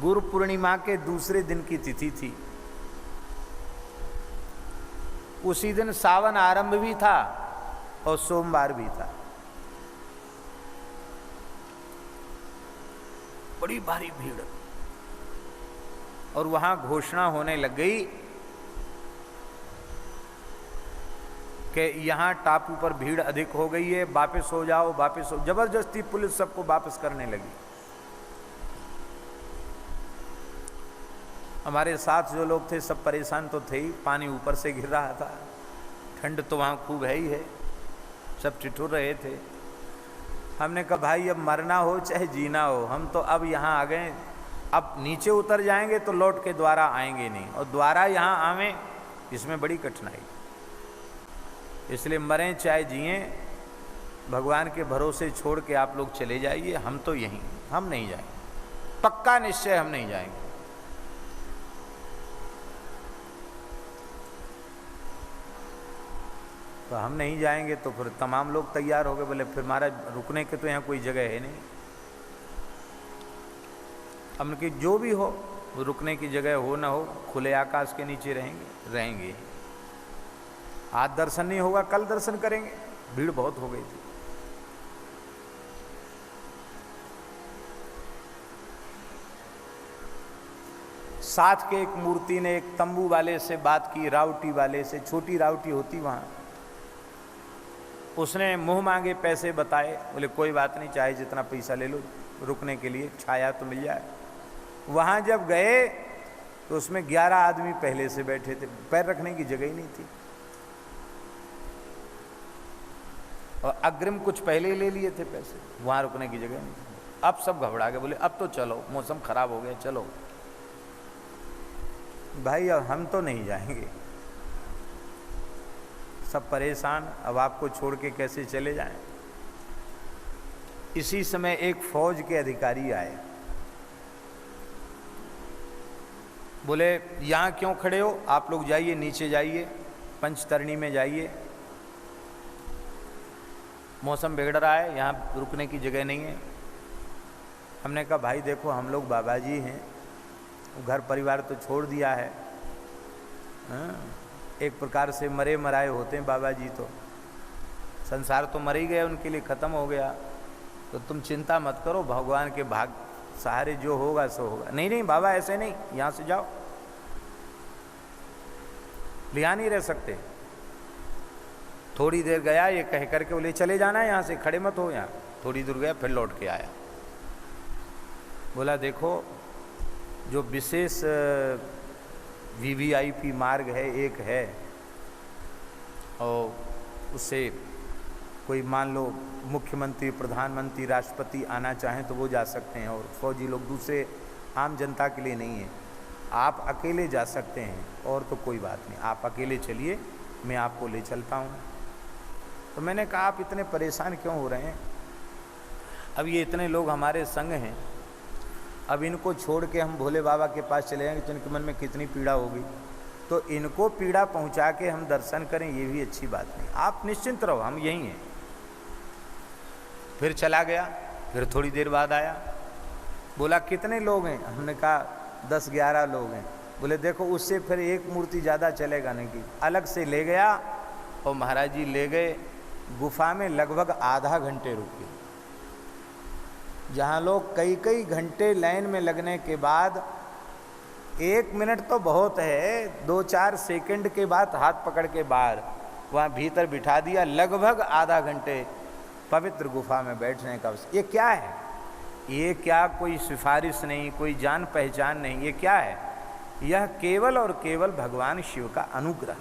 A: गुरु पूर्णिमा के दूसरे दिन की तिथि थी। उसी दिन सावन आरंभ भी था और सोमवार भी था। बड़ी भारी भीड़ और वहां घोषणा होने लग गई कि यहां टापू पर भीड़ अधिक हो गई है, वापस हो जाओ, वापस हो। जबरदस्ती पुलिस सबको वापस करने लगी। हमारे साथ जो लोग थे सब परेशान तो थे ही, पानी ऊपर से गिर रहा था, ठंड तो वहाँ खूब है ही है, सब ठिठुर रहे थे। हमने कहा भाई अब मरना हो चाहे जीना हो, हम तो अब यहाँ आ गए, अब नीचे उतर जाएंगे तो लौट के द्वारा आएंगे नहीं, और द्वारा यहाँ आवें इसमें बड़ी कठिनाई, इसलिए मरें चाहे जिएं भगवान के भरोसे छोड़ के आप लोग चले जाइए, हम तो यहीं, हम नहीं जाएंगे, पक्का निश्चय हम नहीं जाएंगे। तो हम नहीं जाएंगे तो फिर तमाम लोग तैयार हो गए, बोले फिर महाराज रुकने के तो यहाँ कोई जगह है नहीं। हमने कि जो भी हो, रुकने की जगह हो ना हो, खुले आकाश के नीचे रहेंगे। आज दर्शन नहीं होगा कल दर्शन करेंगे, भीड़ बहुत हो गई थी। साथ के एक मूर्ति ने एक तंबू वाले से बात की, रावटी वाले से, छोटी रावटी होती वहाँ, उसने मुंह मांगे पैसे बताए, बोले कोई बात नहीं, चाहे जितना पैसा ले लो, रुकने के लिए छाया तो मिल जाए। वहाँ जब गए तो उसमें 11 आदमी पहले से बैठे थे, पैर रखने की जगह ही नहीं थी, और अग्रिम कुछ पहले ही ले लिए थे पैसे, वहाँ रुकने की जगह नहीं थी। अब सब घबरा गए, बोले अब तो चलो, मौसम खराब हो गया, चलो। भाई अब हम तो नहीं जाएंगे, सब परेशान, अब आपको छोड़ के कैसे चले जाएं। इसी समय एक फौज के अधिकारी आए, बोले यहाँ क्यों खड़े हो, आप लोग जाइए, नीचे जाइए, पंचतरणी में जाइए, मौसम बिगड़ रहा है, यहाँ रुकने की जगह नहीं है। हमने कहा भाई देखो हम लोग बाबा जी हैं, घर परिवार तो छोड़ दिया है, एक प्रकार से मरे मराए होते हैं बाबा जी, तो संसार तो मर ही गया, उनके लिए ख़त्म हो गया, तो तुम चिंता मत करो, भगवान के भाग सहारे जो होगा सो होगा। नहीं नहीं बाबा ऐसे नहीं, यहाँ से जाओ, यहाँ नहीं रह सकते। थोड़ी देर गया, ये कह करके बोले चले जाना है यहाँ से, खड़े मत हो यहाँ। थोड़ी दूर गया, फिर लौट के आया, बोला देखो जो विशेष VVIP मार्ग है एक है, और उससे कोई मान लो मुख्यमंत्री, प्रधानमंत्री, राष्ट्रपति आना चाहें तो वो जा सकते हैं, और फौजी लोग दूसरे आम जनता के लिए नहीं है, आप अकेले जा सकते हैं, और तो कोई बात नहीं, आप अकेले चलिए, मैं आपको ले चलता हूँ। तो मैंने कहा आप इतने परेशान क्यों हो रहे हैं, अब ये इतने लोग हमारे संग हैं, अब इनको छोड़ के हम भोले बाबा के पास चले जाएंगे तो इनके मन में कितनी पीड़ा होगी, तो इनको पीड़ा पहुंचा के हम दर्शन करें ये भी अच्छी बात नहीं, आप निश्चिंत रहो, हम यहीं हैं। फिर चला गया, फिर थोड़ी देर बाद आया, बोला कितने लोग हैं, हमने कहा 10-11 लोग हैं। बोले देखो उससे फिर एक मूर्ति ज़्यादा चलेगा नहीं, कि अलग से ले गया, और महाराज जी ले गए गुफा में, लगभग आधा घंटे रुके, जहाँ लोग कई कई घंटे लाइन में लगने के बाद 1 मिनट तो बहुत है, 2-4 सेकंड के बाद हाथ पकड़ के बाहर वहाँ भीतर बिठा दिया, लगभग आधा घंटे पवित्र गुफा में बैठने का। ये क्या है, ये क्या कोई सिफारिश नहीं, कोई जान पहचान नहीं, ये क्या है, यह केवल और केवल भगवान शिव का अनुग्रह।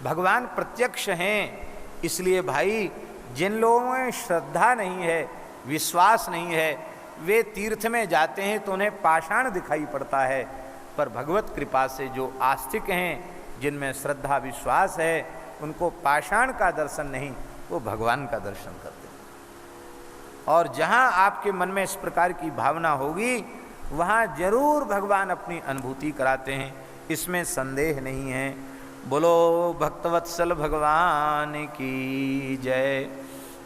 A: भगवान प्रत्यक्ष हैं, इसलिए भाई जिन लोगों में श्रद्धा नहीं है, विश्वास नहीं है, वे तीर्थ में जाते हैं तो उन्हें पाषाण दिखाई पड़ता है, पर भगवत कृपा से जो आस्तिक हैं, जिनमें श्रद्धा विश्वास है, उनको पाषाण का दर्शन नहीं, वो भगवान का दर्शन करते हैं। और जहाँ आपके मन में इस प्रकार की भावना होगी, वहाँ जरूर भगवान अपनी अनुभूति कराते हैं, इसमें संदेह नहीं है। बोलो भक्तवत्सल भगवान की जय।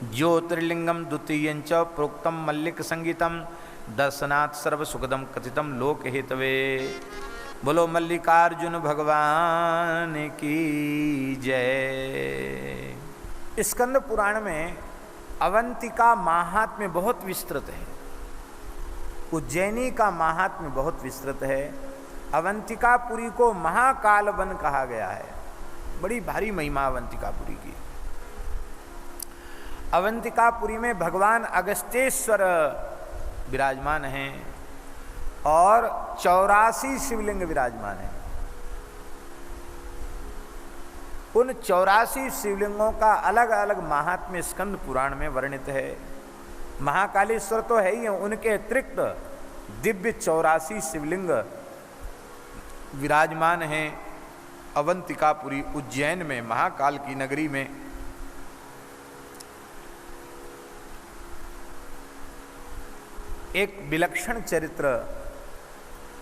A: ज्योतिर्लिंगम द्वितीयं च प्रोक्तम मल्लिक संगीतम दर्शनात् सर्व सुखदम कथितम लोक हेतवे। बोलो मल्लिकार्जुन भगवान की जय। स्कंद पुराण में अवंतिका महात्म्य बहुत विस्तृत है, उज्जैनी का महात्म्य बहुत विस्तृत है। अवंतिकापुरी को महाकाल वन कहा गया है, बड़ी भारी महिमा अवंतिकापुरी की। अवंतिकापुरी में भगवान अगस्त्येश्वर विराजमान हैं और 84 शिवलिंग विराजमान हैं। उन 84 शिवलिंगों का अलग अलग महात्म्य स्कंद पुराण में वर्णित है। महाकालेश्वर तो है ही, उनके अतिरिक्त दिव्य 84 शिवलिंग विराजमान हैं अवंतिकापुरी उज्जैन में, महाकाल की नगरी में। एक विलक्षण चरित्र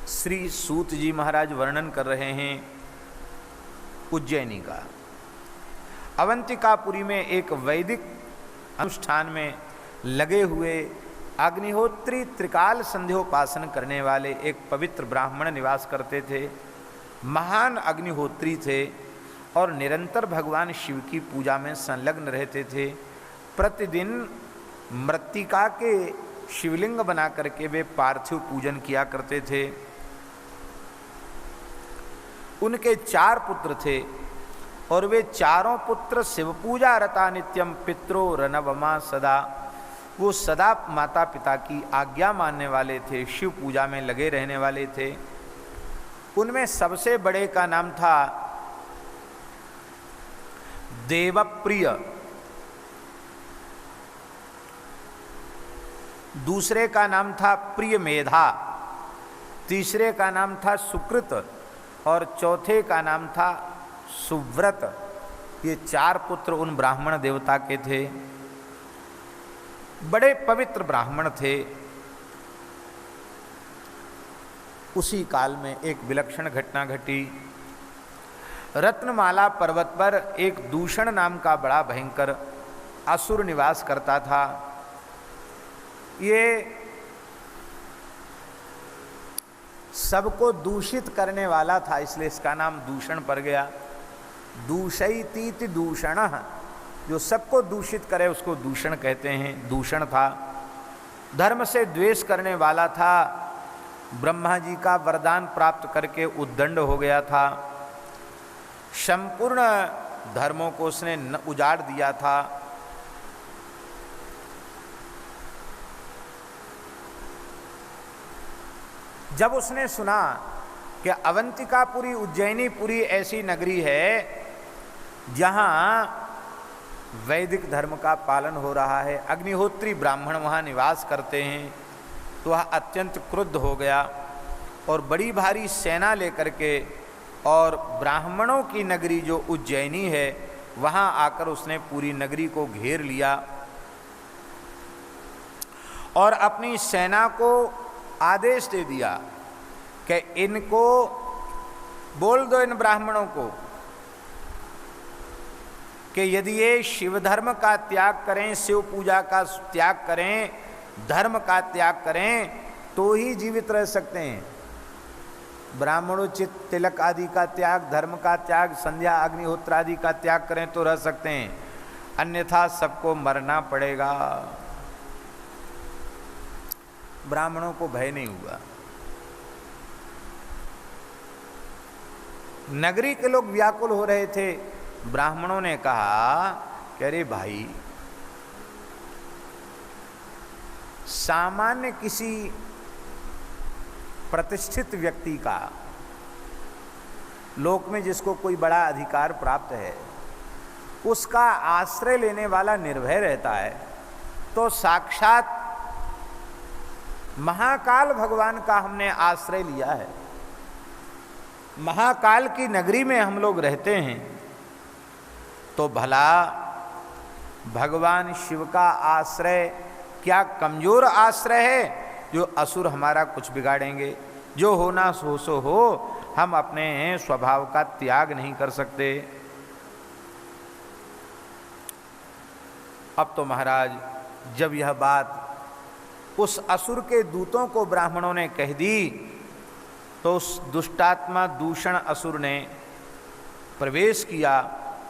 A: श्री सूत जी महाराज वर्णन कर रहे हैं उज्जैनी का। अवंतिकापुरी में एक वैदिक अनुष्ठान में लगे हुए अग्निहोत्री त्रिकाल संध्योपासन करने वाले एक पवित्र ब्राह्मण निवास करते थे। महान अग्निहोत्री थे और निरंतर भगवान शिव की पूजा में संलग्न रहते थे। प्रतिदिन मृत्तिका के शिवलिंग बना करके वे पार्थिव पूजन किया करते थे। उनके 4 पुत्र थे और वे चारों पुत्र शिव पूजा रता नित्यम पित्रो रनवमा सदा। वो सदा माता पिता की आज्ञा मानने वाले थे, शिव पूजा में लगे रहने वाले थे। उनमें सबसे बड़े का नाम था देवप्रिय, दूसरे का नाम था प्रिय मेधा, तीसरे का नाम था सुकृत और चौथे का नाम था सुव्रत। ये 4 पुत्र उन ब्राह्मण देवता के थे, बड़े पवित्र ब्राह्मण थे। उसी काल में एक विलक्षण घटना घटी। रत्नमाला पर्वत पर एक दूषण नाम का बड़ा भयंकर असुर निवास करता था। ये सबको दूषित करने वाला था, इसलिए इसका नाम दूषण पड़ गया। दूषयतीति दूषणः, जो सबको दूषित करे उसको दूषण कहते हैं, दूषण था। धर्म से द्वेष करने वाला था। ब्रह्मा जी का वरदान प्राप्त करके उद्दंड हो गया था। संपूर्ण धर्मों को उसने उजाड़ दिया था। जब उसने सुना कि अवंतिकापुरी उज्जैनीपुरी ऐसी नगरी है जहाँ वैदिक धर्म का पालन हो रहा है, अग्निहोत्री ब्राह्मण वहाँ निवास करते हैं, तो वह अत्यंत क्रुद्ध हो गया और बड़ी भारी सेना लेकर के और ब्राह्मणों की नगरी जो उज्जैनी है वहाँ आकर उसने पूरी नगरी को घेर लिया और अपनी सेना को आदेश दे दिया कि इनको बोल दो, इन ब्राह्मणों को, कि यदि ये शिव धर्म का त्याग करें, शिव पूजा का त्याग करें, धर्म का त्याग करें तो ही जीवित रह सकते हैं। ब्राह्मणोचित तिलक आदि का त्याग, धर्म का त्याग, संध्या अग्निहोत्र आदि का त्याग करें तो रह सकते हैं, अन्यथा सबको मरना पड़ेगा। ब्राह्मणों को भय नहीं हुआ। नगरी के लोग व्याकुल हो रहे थे। ब्राह्मणों ने कहा कि अरे भाई, सामान्य किसी प्रतिष्ठित व्यक्ति का, लोक में जिसको कोई बड़ा अधिकार प्राप्त है, उसका आश्रय लेने वाला निर्भय रहता है, तो साक्षात महाकाल भगवान का हमने आश्रय लिया है। महाकाल की नगरी में हम लोग रहते हैं, तो भला भगवान शिव का आश्रय क्या कमजोर आश्रय है जो असुर हमारा कुछ बिगाड़ेंगे? जो होना सो हो, हम अपने स्वभाव का त्याग नहीं कर सकते। अब तो महाराज जब यह बात उस असुर के दूतों को ब्राह्मणों ने कह दी, तो उस दुष्टात्मा दूषण असुर ने प्रवेश किया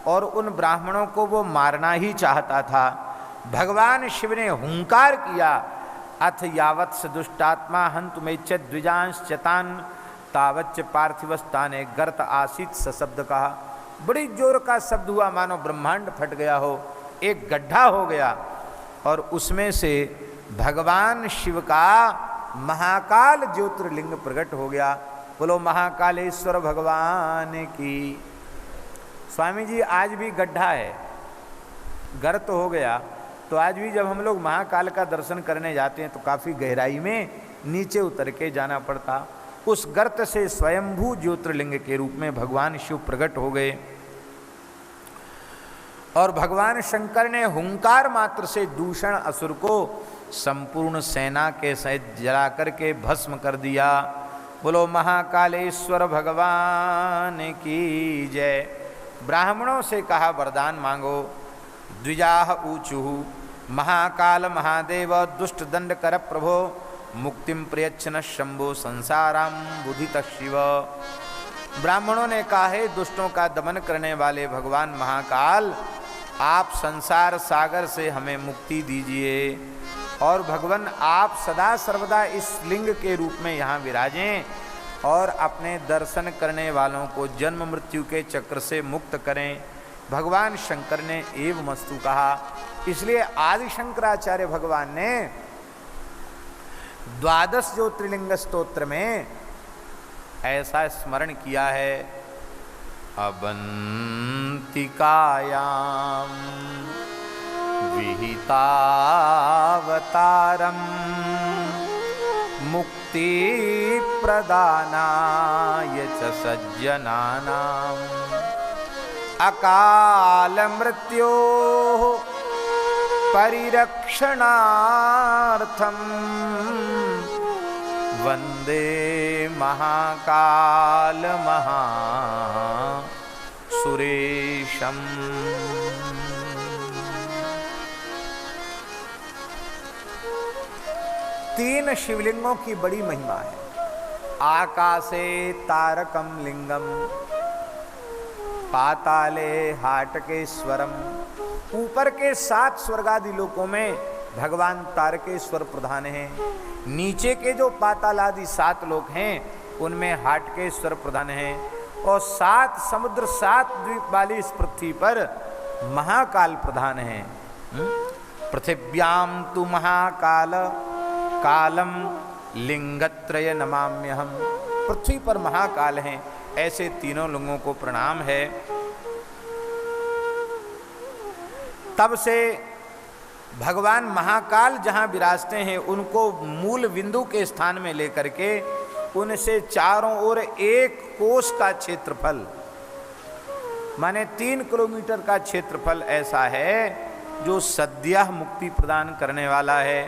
A: और उन ब्राह्मणों को वो मारना ही चाहता था। भगवान शिव ने हुंकार किया, अथ यावत् स दुष्टात्मा हन्तुमेच्छत् द्विजांश चतान तावच्च पार्थिवस्थाने गर्त आसीत सशब्द कहा। बड़ी जोर का शब्द हुआ, मानो ब्रह्मांड फट गया हो, एक गड्ढा हो गया और उसमें से भगवान शिव का महाकाल ज्योतिर्लिंग प्रकट हो गया। बोलो महाकालेश्वर भगवान की। स्वामी जी आज भी गड्ढा है, गर्त हो गया, तो आज भी जब हम लोग महाकाल का दर्शन करने जाते हैं तो काफ़ी गहराई में नीचे उतर के जाना पड़ता। उस गर्त से स्वयंभू ज्योतिर्लिंग के रूप में भगवान शिव प्रकट हो गए और भगवान शंकर ने हुंकार मात्र से दूषण असुर को संपूर्ण सेना के सहित जला करके भस्म कर दिया। बोलो महाकालेश्वर भगवान की जय। ब्राह्मणों से कहा वरदान मांगो। द्विजाह ऊचुः महाकाल महादेव दुष्ट दंड कर प्रभो मुक्तिम प्रयच्छन शंभो संसाराम बुधित शिव। ब्राह्मणों ने कहा है दुष्टों का दमन करने वाले भगवान महाकाल, आप संसार सागर से हमें मुक्ति दीजिए और भगवान आप सदा सर्वदा इस लिंग के रूप में यहाँ विराजें और अपने दर्शन करने वालों को जन्म मृत्यु के चक्र से मुक्त करें। भगवान शंकर ने एवमस्तु कहा। इसलिए आदि शंकराचार्य भगवान ने 12 ज्योतिर्लिंग स्तोत्र में ऐसा स्मरण किया है। अवंतिकायां विहितावतारम मुक्ति प्रदानाय च सज्जनानां अकाल मृत्यो परिरक्षणार्थम वंदे महाकाल महासुरेशम। तीन शिवलिंगों की बड़ी महिमा है। आकाशे तारकम लिंगम, पाताले हाटकेश्वरम। ऊपर के 7 स्वर्गादि लोकों में भगवान तारकेश्वर प्रधान हैं। नीचे के जो पातालादि 7 लोक हैं उनमें हाटकेश्वर प्रधान हैं और 7 समुद्र 7 द्वीप वाली इस पृथ्वी पर महाकाल प्रधान हैं। पृथिव्याम तु महाकाल कालम लिंगत्रय नमाम्यहम। पृथ्वी पर महाकाल हैं, ऐसे तीनों लिंगों को प्रणाम है। तब से भगवान महाकाल जहाँ विराजते हैं उनको मूल बिंदु के स्थान में लेकर के उनसे चारों ओर 1 कोस का क्षेत्रफल, माने 3 किलोमीटर का क्षेत्रफल ऐसा है जो सद्यः मुक्ति प्रदान करने वाला है।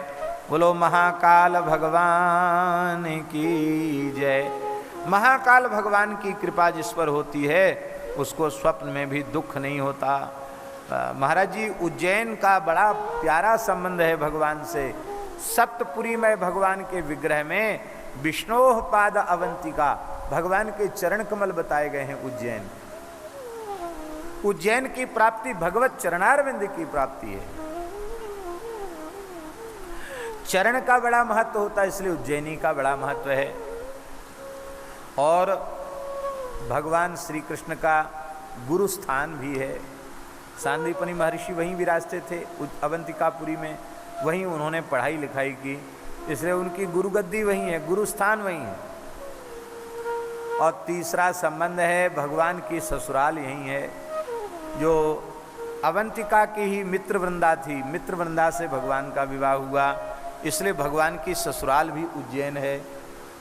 A: बोलो महाकाल भगवान की जय। महाकाल भगवान की कृपा जिस पर होती है उसको स्वप्न में भी दुख नहीं होता। महाराज जी, उज्जैन का बड़ा प्यारा संबंध है भगवान से। सप्तपुरी में भगवान के विग्रह में विष्णोह पाद अवंतिका, भगवान के चरण कमल बताए गए हैं। उज्जैन, उज्जैन की प्राप्ति भगवत चरणारविंद की प्राप्ति है। चरण का बड़ा महत्व होता है, इसलिए उज्जैनी का बड़ा महत्व है। और भगवान श्री कृष्ण का गुरु स्थान भी है। सांदीपनि महर्षि वहीं विराजते थे अवंतिकापुरी में, वहीं उन्होंने पढ़ाई लिखाई की, इसलिए उनकी गुरु गद्दी वहीं है, गुरु स्थान वहीं है। और तीसरा संबंध है भगवान की ससुराल यहीं है, जो अवंतिका की ही मित्र वृंदा थी। मित्र वृंदा से भगवान का विवाह हुआ। इसलिए भगवान की ससुराल भी उज्जैन है।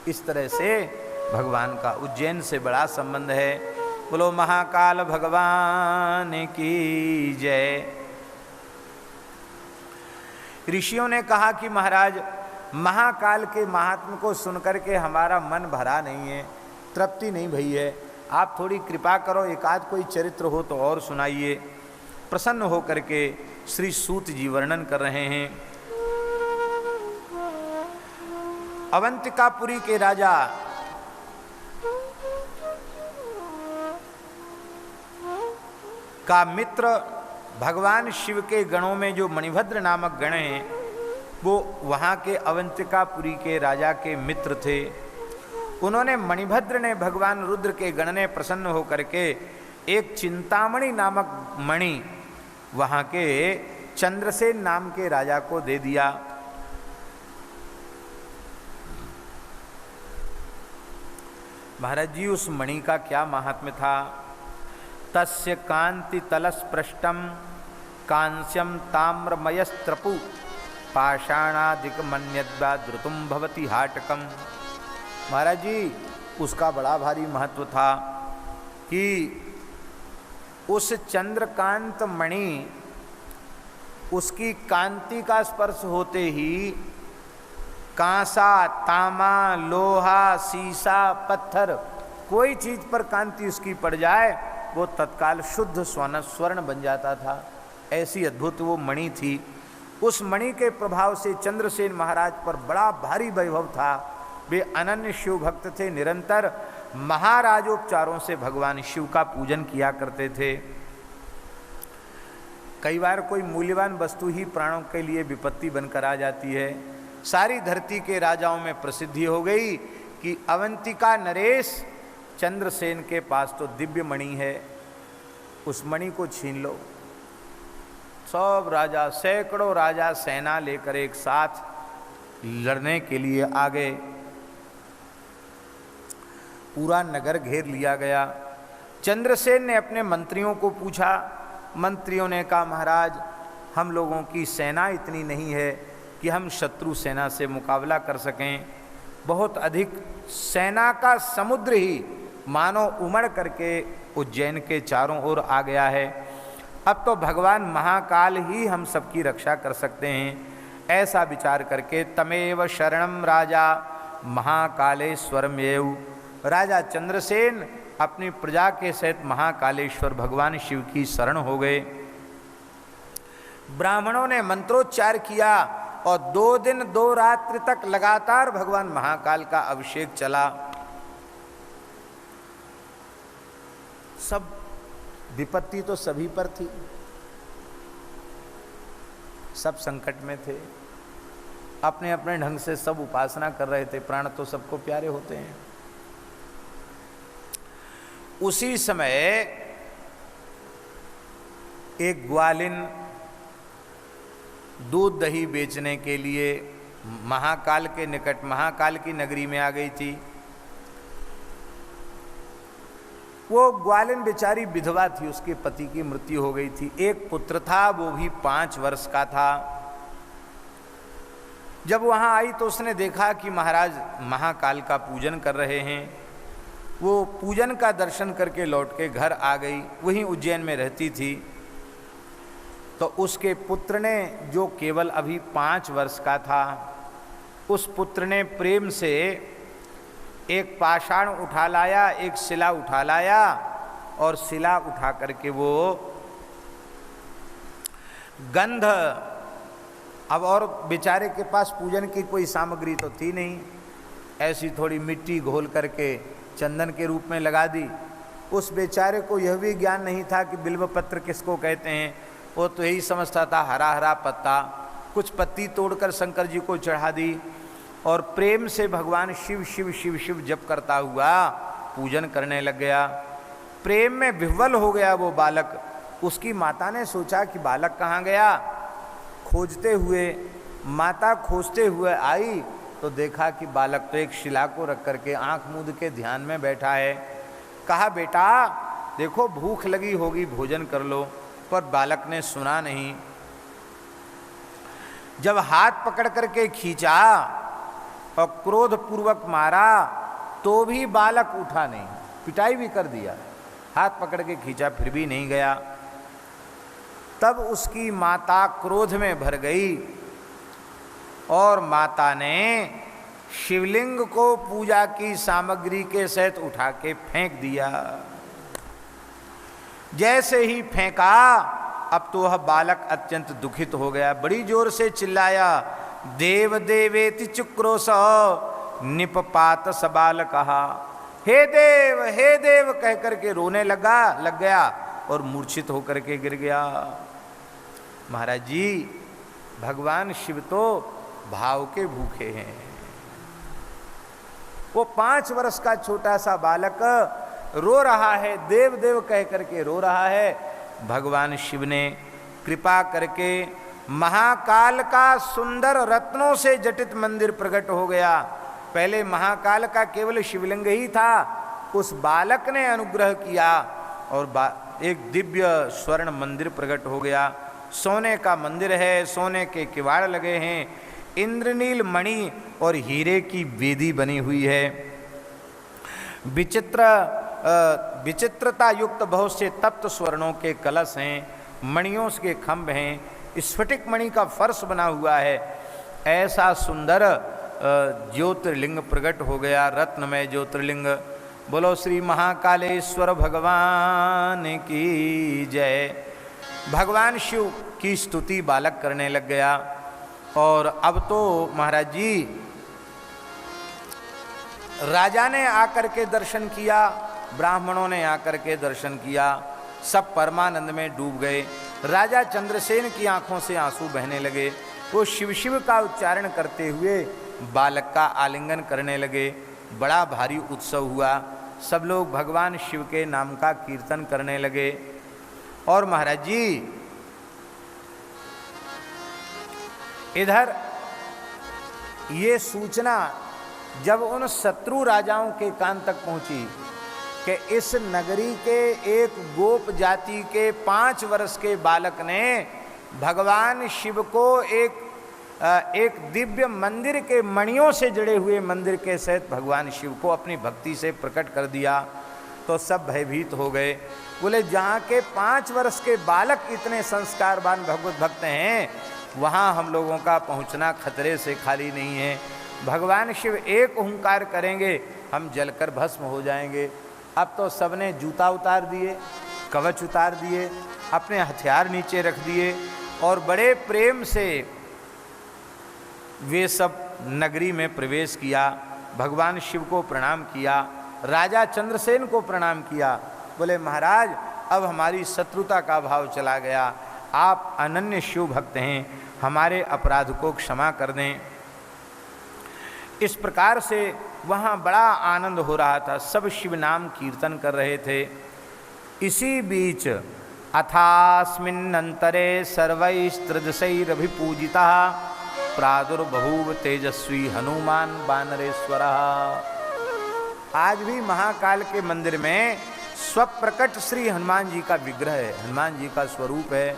A: इस तरह से भगवान का उज्जैन से बड़ा संबंध है। बोलो महाकाल भगवान की जय। ऋषियों ने कहा कि महाराज, महाकाल के महात्म को सुनकर के हमारा मन भरा नहीं है, तृप्ति नहीं भई है। आप थोड़ी कृपा करो, एकाध कोई चरित्र हो तो और सुनाइए। प्रसन्न होकर के श्री सूत जी वर्णन कर रहे हैं। अवंतिकापुरी के राजा का मित्र भगवान शिव के गणों में जो मणिभद्र नामक गण हैं, वो वहाँ के अवंतिकापुरी के राजा के मित्र थे। उन्होंने मणिभद्र ने भगवान रुद्र के गण ने प्रसन्न होकर के एक चिंतामणि नामक मणि वहाँ के चंद्रसेन नाम के राजा को दे दिया। महाराज जी, उस मणि का क्या महात्म्य था। तस्य कांति तलस्पृष्टम कांस्यम ताम्रमयस्त्रपु पाषाणादिक मन्यद्वा द्रुतुम भवति हाटकम। महाराज जी, उसका बड़ा भारी महत्व था कि उस चंद्रकांत मणि, उसकी कांति का स्पर्श होते ही कांसा, तामा, लोहा, सीसा, पत्थर, कोई चीज पर कांति उसकी पड़ जाए वो तत्काल शुद्ध स्वर्ण बन जाता था। ऐसी अद्भुत वो मणि थी। उस मणि के प्रभाव से चंद्रसेन महाराज पर बड़ा भारी वैभव था। वे अनन्य शिव भक्त थे, निरंतर महाराजोपचारों से भगवान शिव का पूजन किया करते थे। कई बार कोई मूल्यवान वस्तु ही प्राणों के लिए विपत्ति बनकर आ जाती है। सारी धरती के राजाओं में प्रसिद्धि हो गई कि अवंतिका नरेश चंद्रसेन के पास तो दिव्य मणि है, उस मणि को छीन लो। सब राजा, सैकड़ों राजा सेना लेकर एक साथ लड़ने के लिए आ गए। पूरा नगर घेर लिया गया। चंद्रसेन ने अपने मंत्रियों को पूछा। मंत्रियों ने कहा, महाराज, हम लोगों की सेना इतनी नहीं है कि हम शत्रु सेना से मुकाबला कर सकें। बहुत अधिक सेना का समुद्र ही मानो उमड़ करके उज्जैन के चारों ओर आ गया है। अब तो भगवान महाकाल ही हम सबकी रक्षा कर सकते हैं। ऐसा विचार करके तमेव शरणम राजा महाकालेश्वरमेव, राजा चंद्रसेन अपनी प्रजा के सहित महाकालेश्वर भगवान शिव की शरण हो गए। ब्राह्मणों ने मंत्रोच्चार किया और 2 दिन 2 रात्रि तक लगातार भगवान महाकाल का अभिषेक चला। सब विपत्ति तो सभी पर थी, सब संकट में थे, अपने अपने ढंग से सब उपासना कर रहे थे। प्राण तो सबको प्यारे होते हैं। उसी समय एक ग्वालिन दूध दही बेचने के लिए महाकाल के निकट, महाकाल की नगरी में आ गई थी। वो ग्वालिन बेचारी विधवा थी, उसके पति की मृत्यु हो गई थी। एक पुत्र था, वो भी 5 वर्ष का था। जब वहाँ आई तो उसने देखा कि महाराज महाकाल का पूजन कर रहे हैं। वो पूजन का दर्शन करके लौट के घर आ गई। वहीं उज्जैन में रहती थी। तो उसके पुत्र ने, जो केवल अभी 5 वर्ष का था, उस पुत्र ने प्रेम से एक पाषाण उठा लाया, एक शिला उठा लाया और शिला उठा करके वो गंध, अब और बेचारे के पास पूजन की कोई सामग्री तो थी नहीं, ऐसी थोड़ी मिट्टी घोल करके चंदन के रूप में लगा दी। उस बेचारे को यह भी ज्ञान नहीं था कि बिल्व पत्र किसको कहते हैं। वो तो यही समझता था हरा हरा पत्ता। कुछ पत्ती तोड़कर शंकर जी को चढ़ा दी और प्रेम से भगवान शिव शिव शिव शिव जप करता हुआ पूजन करने लग गया। प्रेम में विह्वल हो गया वो बालक। उसकी माता ने सोचा कि बालक कहाँ गया। खोजते हुए, माता खोजते हुए आई तो देखा कि बालक तो एक शिला को रख करके आंख मूंद के ध्यान में बैठा है। कहा, बेटा देखो भूख लगी होगी, भोजन कर लो। पर बालक ने सुना नहीं। जब हाथ पकड़ करके खींचा और क्रोध पूर्वक मारा तो भी बालक उठा नहीं, पिटाई भी कर दिया, हाथ पकड़ के खींचा फिर भी नहीं गया। तब उसकी माता क्रोध में भर गई और माता ने शिवलिंग को पूजा की सामग्री के सहित उठा के फेंक दिया। जैसे ही फेंका, अब तो वह बालक अत्यंत दुखित हो गया, बड़ी जोर से चिल्लाया, देव देवेति चुक्रोश निपपात सबाल कहा, हे देव कह करके रोने लग गया और मूर्छित होकर के गिर गया। महाराज जी, भगवान शिव तो भाव के भूखे हैं। वो 5 वर्ष का छोटा सा बालक रो रहा है, देव देव कह करके रो रहा है। भगवान शिव ने कृपा करके महाकाल का सुंदर रत्नों से जटित मंदिर प्रकट हो गया। पहले महाकाल का केवल शिवलिंग ही था, उस बालक ने अनुग्रह किया और एक दिव्य स्वर्ण मंदिर प्रकट हो गया। सोने का मंदिर है, सोने के किवाड़ लगे हैं, इंद्रनील मणि और हीरे की वेदी बनी हुई है। विचित्रता युक्त बहुत से तप्त स्वर्णों के कलश हैं, मणियों के खंभ हैं, स्फटिक मणि का फर्श बना हुआ है। ऐसा सुंदर ज्योतिर्लिंग प्रकट हो गया, रत्नमय ज्योतिर्लिंग। बोलो श्री महाकालेश्वर भगवान की जय। भगवान शिव की स्तुति बालक करने लग गया। और अब तो महाराज जी, राजा ने आकर के दर्शन किया, ब्राह्मणों ने आकर के दर्शन किया, सब परमानंद में डूब गए। राजा चंद्रसेन की आंखों से आंसू बहने लगे। वो शिव शिव का उच्चारण करते हुए बालक का आलिंगन करने लगे। बड़ा भारी उत्सव हुआ, सब लोग भगवान शिव के नाम का कीर्तन करने लगे। और महाराज जी, इधर ये सूचना जब उन शत्रु राजाओं के कान तक पहुंची कि इस नगरी के एक गोप जाति के 5 वर्ष के बालक ने भगवान शिव को एक दिव्य मंदिर के मणियों से जड़े हुए मंदिर के सहित भगवान शिव को अपनी भक्ति से प्रकट कर दिया, तो सब भयभीत हो गए। बोले, जहाँ के 5 वर्ष के बालक इतने संस्कारवान भगवत भक्त हैं, वहाँ हम लोगों का पहुँचना खतरे से खाली नहीं है। भगवान शिव एक हुंकार करेंगे, हम जलकर भस्म हो जाएंगे। अब तो सबने जूता उतार दिए, कवच उतार दिए, अपने हथियार नीचे रख दिए और बड़े प्रेम से वे सब नगरी में प्रवेश किया। भगवान शिव को प्रणाम किया, राजा चंद्रसेन को प्रणाम किया। बोले, महाराज, अब हमारी शत्रुता का भाव चला गया, आप अनन्य शिव भक्त हैं, हमारे अपराध को क्षमा कर दें। इस प्रकार से वहाँ बड़ा आनंद हो रहा था, सब शिव नाम कीर्तन कर रहे थे। इसी बीच अथास्मिन्नंतरे सर्वैस्त्रिदशैरभिपूजिता प्रादुर्बभूव तेजस्वी हनुमान वानरेश्वर। आज भी महाकाल के मंदिर में स्वप्रकट श्री हनुमान जी का विग्रह है, हनुमान जी का स्वरूप है।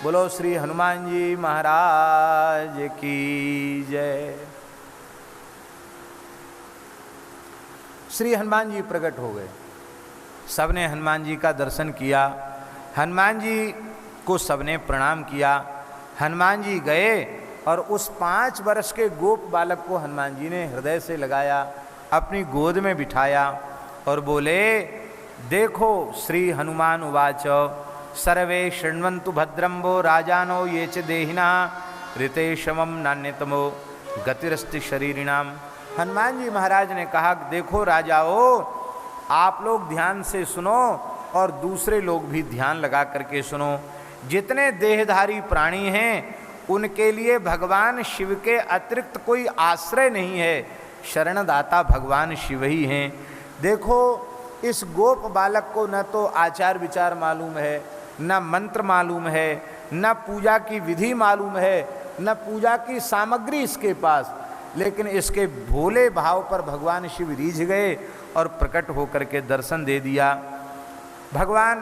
A: बोलो श्री हनुमान जी महाराज की जय। श्री हनुमान जी प्रकट हो गए, सबने हनुमान जी का दर्शन किया, हनुमान जी को सबने प्रणाम किया। हनुमान जी गए और उस 5 वर्ष के गोप बालक को हनुमान जी ने हृदय से लगाया, अपनी गोद में बिठाया और बोले, देखो श्री हनुमान उवाच सर्वे शृण्वन्तु भद्रं वो राजानो ये च देहिना ऋतेशमं नान्यतमो गतिरस्ति शरीरिणाम। हनुमान जी महाराज ने कहा, देखो राजाओ, आप लोग ध्यान से सुनो और दूसरे लोग भी ध्यान लगा करके सुनो। जितने देहधारी प्राणी हैं उनके लिए भगवान शिव के अतिरिक्त कोई आश्रय नहीं है, शरणदाता भगवान शिव ही हैं। देखो, इस गोप बालक को न तो आचार विचार मालूम है, न मंत्र मालूम है, न पूजा की विधि मालूम है, न पूजा की सामग्री इसके पास, लेकिन इसके भोले भाव पर भगवान शिव रीझ गए और प्रकट होकर के दर्शन दे दिया। भगवान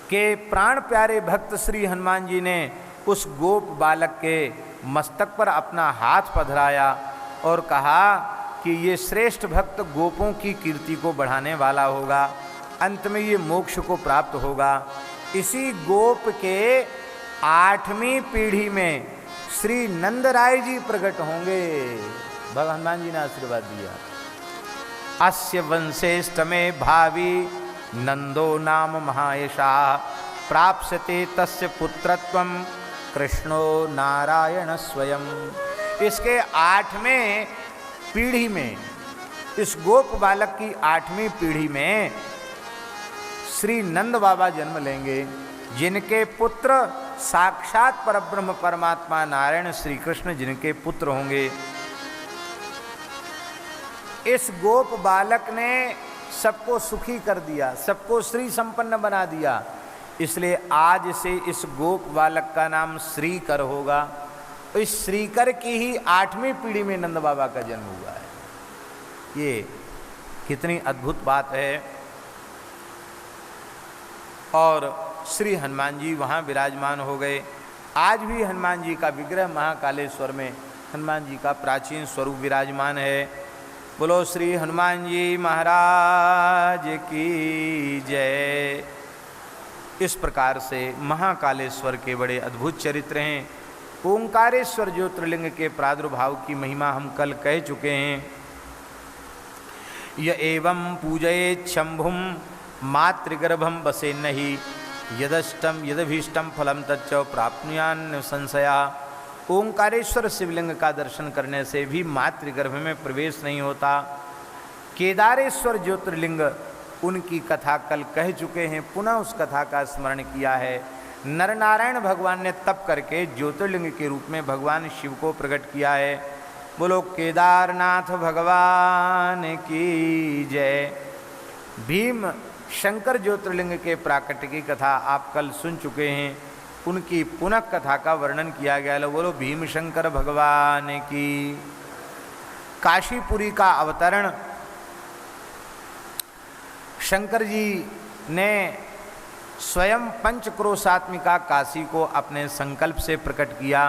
A: के प्राण प्यारे भक्त श्री हनुमान जी ने उस गोप बालक के मस्तक पर अपना हाथ पधराया और कहा कि ये श्रेष्ठ भक्त गोपों की कीर्ति को बढ़ाने वाला होगा, अंत में ये मोक्ष को प्राप्त होगा। इसी गोप के 8वीं पीढ़ी में श्री नंदराय जी प्रकट होंगे। भगवान जी ने आशीर्वाद दिया। अस्य वंशेष्टमे भावी नंदो नाम महायशा प्राप्स्यते तस्य पुत्रत्वम कृष्णो नारायण स्वयं। इसके 8वें पीढ़ी में, इस गोप बालक की 8वीं पीढ़ी में श्री नंद बाबा जन्म लेंगे, जिनके पुत्र साक्षात परब्रह्म परमात्मा नारायण श्री कृष्ण जिनके पुत्र होंगे। इस गोप बालक ने सबको सुखी कर दिया, सबको श्री संपन्न बना दिया, इसलिए आज से इस गोप बालक का नाम श्रीकर होगा। इस श्रीकर की ही 8वीं पीढ़ी में नंद बाबा का जन्म हुआ है। ये कितनी अद्भुत बात है। और श्री हनुमान जी वहाँ विराजमान हो गए। आज भी हनुमान जी का विग्रह महाकालेश्वर में हनुमान जी का प्राचीन स्वरूप विराजमान है। बोलो श्री हनुमान जी महाराज की जय। इस प्रकार से महाकालेश्वर के बड़े अद्भुत चरित्र हैं। ओंकारेश्वर ज्योतिर्लिंग के प्रादुर्भाव की महिमा हम कल कह चुके हैं। य एवं पूजयेत् शंभुम मातृगर्भम बसे नहीं यदष्टम यदभीष्टम फलम तच्च प्राप्नुयान्न संशया। ओंकारेश्वर शिवलिंग का दर्शन करने से भी मातृगर्भ में प्रवेश नहीं होता। केदारेश्वर ज्योतिर्लिंग उनकी कथा कल कह चुके हैं, पुनः उस कथा का स्मरण किया है। नरनारायण भगवान ने तप करके ज्योतिर्लिंग के रूप में भगवान शिव को प्रकट किया है। बोलो केदारनाथ भगवान की जय। भीम शंकर ज्योतिर्लिंग के प्राकट्य की कथा आप कल सुन चुके हैं, उनकी पुनः कथा का वर्णन किया गया है। बोलो भीम शंकर भगवान की। काशीपुरी का अवतरण शंकर जी ने स्वयं पंचक्रोशात्मिका काशी को अपने संकल्प से प्रकट किया।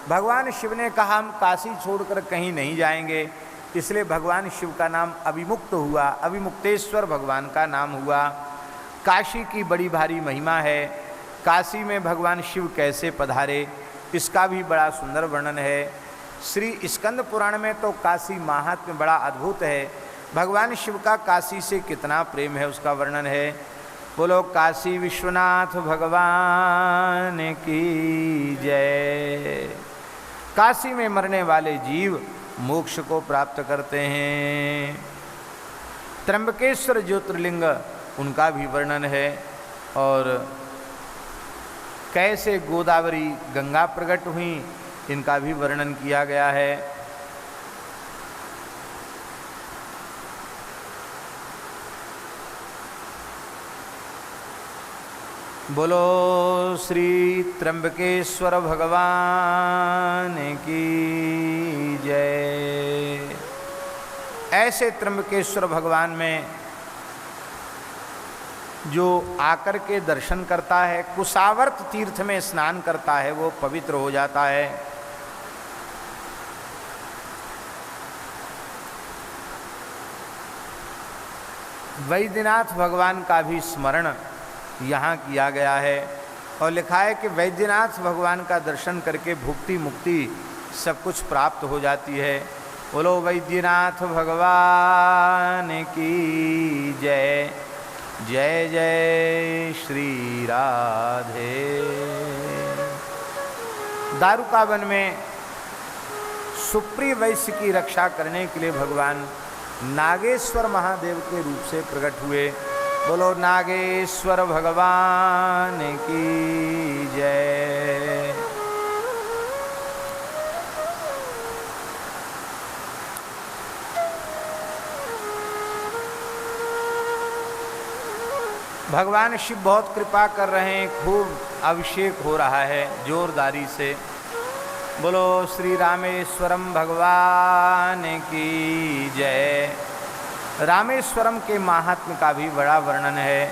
A: भगवान शिव ने कहा हम काशी छोड़कर कहीं नहीं जाएंगे, इसलिए भगवान शिव का नाम अभिमुक्त हुआ, अभिमुक्तेश्वर भगवान का नाम हुआ। काशी की बड़ी भारी महिमा है। काशी में भगवान शिव कैसे पधारे, इसका भी बड़ा सुंदर वर्णन है। श्री स्कंद पुराण में तो काशी महात्म्य बड़ा अद्भुत है। भगवान शिव का काशी से कितना प्रेम है उसका वर्णन है। बोलो काशी विश्वनाथ भगवान की जय। काशी में मरने वाले जीव मोक्ष को प्राप्त करते हैं। त्र्यंबकेश्वर ज्योतिर्लिंग उनका भी वर्णन है और कैसे गोदावरी गंगा प्रकट हुई इनका भी वर्णन किया गया है। बोलो श्री त्र्यंबकेश्वर भगवान की जय। ऐसे त्र्यंबकेश्वर भगवान में जो आकर के दर्शन करता है, कुशावर्त तीर्थ में स्नान करता है, वो पवित्र हो जाता है। वैद्यनाथ भगवान का भी स्मरण यहाँ किया गया है और लिखा है कि वैद्यनाथ भगवान का दर्शन करके भुक्ति मुक्ति सब कुछ प्राप्त हो जाती है। बोलो वैद्यनाथ भगवान की जय। जय जय श्री राधे। दारुकावन में सुप्रिय वैश्य की रक्षा करने के लिए भगवान नागेश्वर महादेव के रूप से प्रकट हुए। बोलो नागेश्वर भगवान की जय। भगवान शिव बहुत कृपा कर रहे हैं, खूब अभिषेक हो रहा है जोरदारी से। बोलो श्री रामेश्वरम भगवान की जय। रामेश्वरम के महात्म्य का भी बड़ा वर्णन है।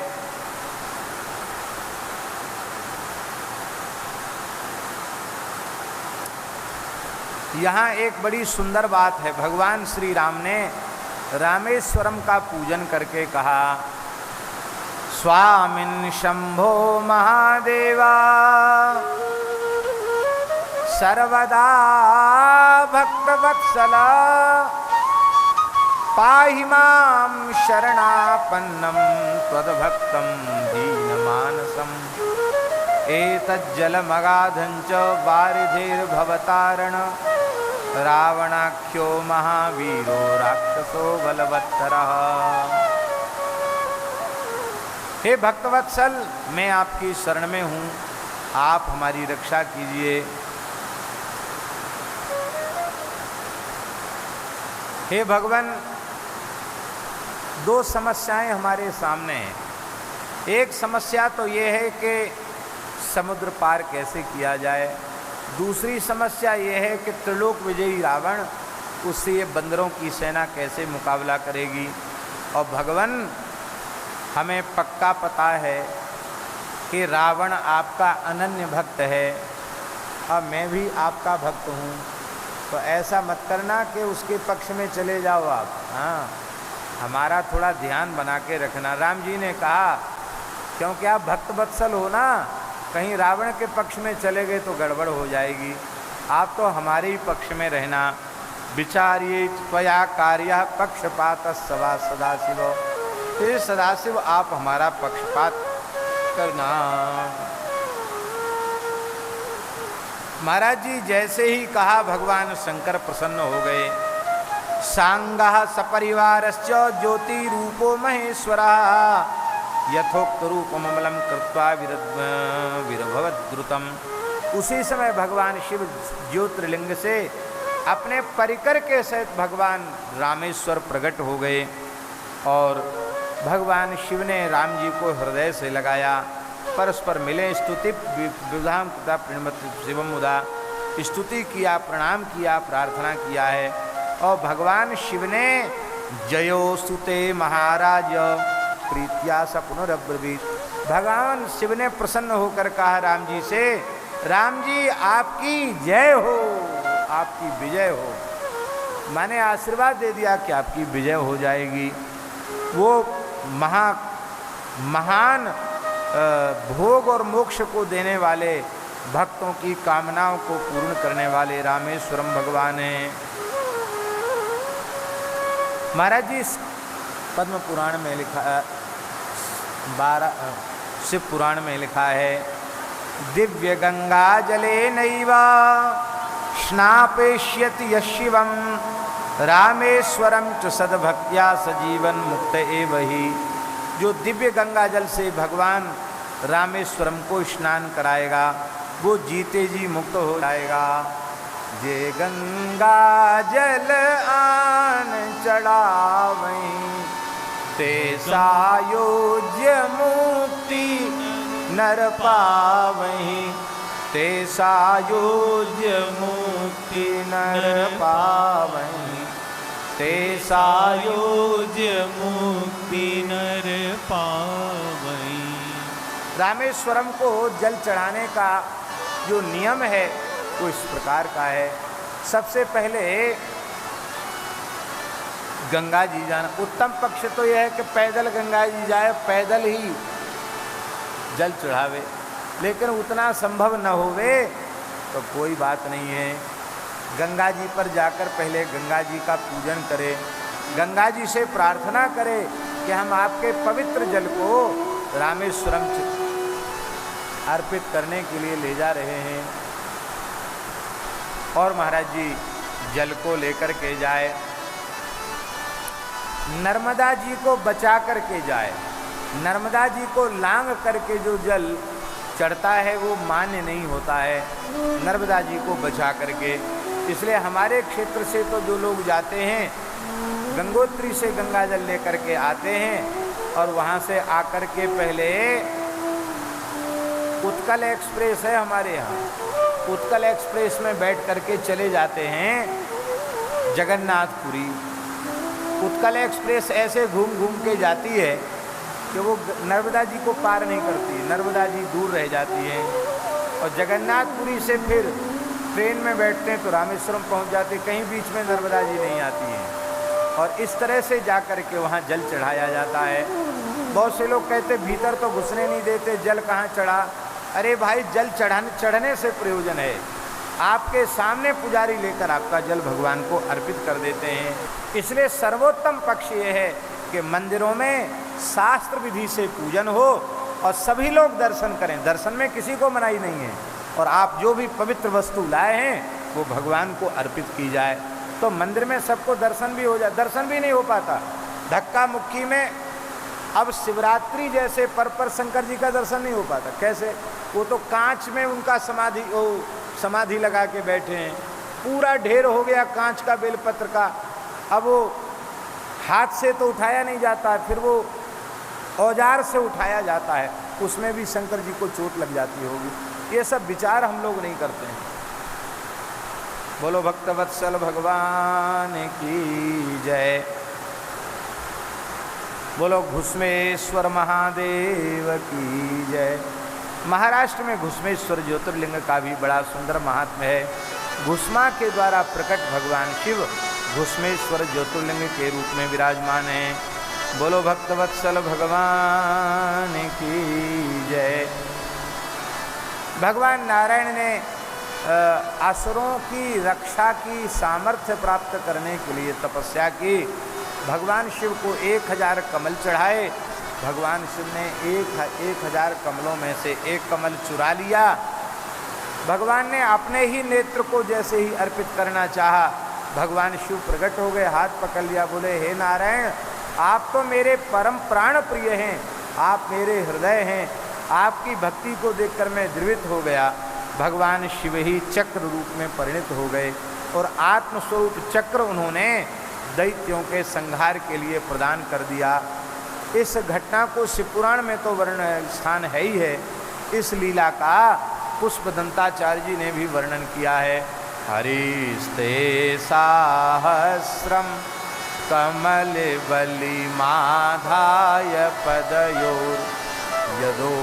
A: यहाँ एक बड़ी सुंदर बात है। भगवान श्री राम ने रामेश्वरम का पूजन करके कहा, स्वामिन् शंभो महादेवा सर्वदा भक्तवत्सला पाहि मां शरणापन्नं त्वद्भक्तं दीनमानसम् एतज्जलमगाधं च वारिधिर्भवतारण रावणाख्यो महावीरो राक्षसो बलवत्तरः। हे भक्तवत्सल, मैं आपकी शरण में हूँ, आप हमारी रक्षा कीजिए। हे भगवान, दो समस्याएं हमारे सामने हैं। एक समस्या तो ये है कि समुद्र पार कैसे किया जाए, दूसरी समस्या ये है कि त्रिलोक विजयी रावण, उससे ये बंदरों की सेना कैसे मुकाबला करेगी। और भगवान, हमें पक्का पता है कि रावण आपका अनन्य भक्त है और मैं भी आपका भक्त हूँ, तो ऐसा मत करना कि उसके पक्ष में चले जाओ आप। हाँ, हमारा थोड़ा ध्यान बना के रखना। राम जी ने कहा, क्योंकि आप भक्त वत्सल हो ना, कहीं रावण के पक्ष में चले गए तो गड़बड़ हो जाएगी। आप तो हमारे ही पक्ष में रहना। विचार्ये त्वया कार्य पक्षपात सवा सदाशिव, हे सदाशिव आप हमारा पक्षपात करना। महाराज जी जैसे ही कहा, भगवान शंकर प्रसन्न हो गए। सांगः सपरिवारश्च ज्योति रूपो महेश्वरः यथोक्त रूपममलं कृत्वा विरभवद्रुतम। उसी समय भगवान शिव ज्योतिर्लिंग से अपने परिकर के सहित भगवान रामेश्वर प्रकट हो गए और भगवान शिव ने राम जी को हृदय से लगाया। परस्पर मिले, स्तुति विधाम तथा प्रणमति शिवम मुदा, स्तुति किया, प्रणाम किया, प्रार्थना किया है। और भगवान शिव ने जयोस्तुते महाराज प्रीत्या स पुनरब्रवीत, भगवान शिव ने प्रसन्न होकर कहा राम जी से, राम जी आपकी जय हो, आपकी विजय हो। मैंने आशीर्वाद दे दिया कि आपकी विजय हो जाएगी। वो महान भोग और मोक्ष को देने वाले, भक्तों की कामनाओं को पूर्ण करने वाले रामेश्वरम भगवान हैं। महाराज जी पद्म पुराण में लिखा, 12 शिव पुराण में लिखा है, दिव्य गंगा जले नैवा स्नापेष्यति यशिवम रामेश्वरम च सद्भक्त्या सजीवन मुक्त एव ही। जो दिव्य गंगा जल से भगवान रामेश्वरम को स्नान कराएगा वो जीते जी मुक्त हो जाएगा। जे गंगा जल आन चढ़ावई ते सायोज्य मुक्ति नर पावई, ते सायोज्य मुक्ति नर पावई,
B: ते सायोज्य मुक्ति नर पावई।
A: रामेश्वरम को जल चढ़ाने का जो नियम है वो इस प्रकार का है। सबसे पहले गंगा जी जाना। उत्तम पक्ष तो यह है कि पैदल गंगा जी जाए, पैदल ही जल चढ़ावे, लेकिन उतना संभव न होवे तो कोई बात नहीं है। गंगा जी पर जाकर पहले गंगा जी का पूजन करे, गंगा जी से प्रार्थना करे कि हम आपके पवित्र जल को रामेश्वरम अर्पित करने के लिए ले जा रहे हैं। और महाराज जी जल को लेकर के जाए, नर्मदा जी को बचा करके जाए। नर्मदा जी को लांग करके जो जल चढ़ता है वो मान्य नहीं होता है, नर्मदा जी को बचा करके। इसलिए हमारे क्षेत्र से तो जो लोग जाते हैं गंगोत्री से गंगा जल लेकर के आते हैं और वहाँ से आकर के पहले उत्कल एक्सप्रेस है हमारे यहाँ, उत्कल एक्सप्रेस में बैठ करके चले जाते हैं जगन्नाथपुरी। उत्कल एक्सप्रेस ऐसे घूम घूम के जाती है कि वो नर्मदा जी को पार नहीं करती, नर्मदा जी दूर रह जाती है। और जगन्नाथपुरी से फिर ट्रेन में बैठते हैं तो रामेश्वरम पहुंच जाते, कहीं बीच में नर्मदा जी नहीं आती हैं, और इस तरह से जा कर के वहाँ जल चढ़ाया जाता है। बहुत से लोग कहते भीतर तो घुसने नहीं देते, जल कहाँ चढ़ा। अरे भाई, जल चढ़ने से प्रयोजन है। आपके सामने पुजारी लेकर आपका जल भगवान को अर्पित कर देते हैं। इसलिए सर्वोत्तम पक्ष ये है कि मंदिरों में शास्त्र विधि से पूजन हो और सभी लोग दर्शन करें। दर्शन में किसी को मनाही नहीं है, और आप जो भी पवित्र वस्तु लाए हैं वो भगवान को अर्पित की जाए, तो मंदिर में सबको दर्शन भी हो जाए। दर्शन भी नहीं हो पाता धक्का मुक्की में। अब शिवरात्रि जैसे पर शंकर जी का दर्शन नहीं हो पाता। कैसे? वो तो कांच में उनका समाधि लगा के बैठे हैं, पूरा ढेर हो गया कांच का बेलपत्र का। अब वो हाथ से तो उठाया नहीं जाता है, फिर वो औजार से उठाया जाता है, उसमें भी शंकर जी को चोट लग जाती होगी। ये सब विचार हम लोग नहीं करते हैं। बोलो भक्तवत्सल भगवान की जय। बोलो घुस्मेश्वर महादेव की जय। महाराष्ट्र में घुस्मेश्वर ज्योतिर्लिंग का भी बड़ा सुंदर महात्म्य है। घुस्मा के द्वारा प्रकट भगवान शिव घुस्मेश्वर ज्योतिर्लिंग के रूप में विराजमान हैं। बोलो भक्तवत्सल भगवान की जय। भगवान नारायण ने असुरों की रक्षा की सामर्थ्य प्राप्त करने के लिए तपस्या की। भगवान शिव को 1000 कमल चढ़ाए। भगवान शिव ने 1000 कमलों में से एक कमल चुरा लिया। भगवान ने अपने ही नेत्र को जैसे ही अर्पित करना चाहा, भगवान शिव प्रकट हो गए, हाथ पकड़ लिया, बोले हे नारायण, आप तो मेरे परम प्राण प्रिय हैं, आप मेरे हृदय हैं, आपकी भक्ति को देखकर मैं द्रवित हो गया। भगवान शिव ही चक्र रूप में परिणित हो गए और आत्मस्वरूप चक्र उन्होंने दैत्यों के संहार के लिए प्रदान कर दिया। इस घटना को शिवपुराण में तो वर्णन स्थान है ही है। इस लीला का पुष्पदंताचार्य जी ने भी वर्णन किया है। हरिस्ते साहस्रम कमल बलि माधाय पदयोर यदो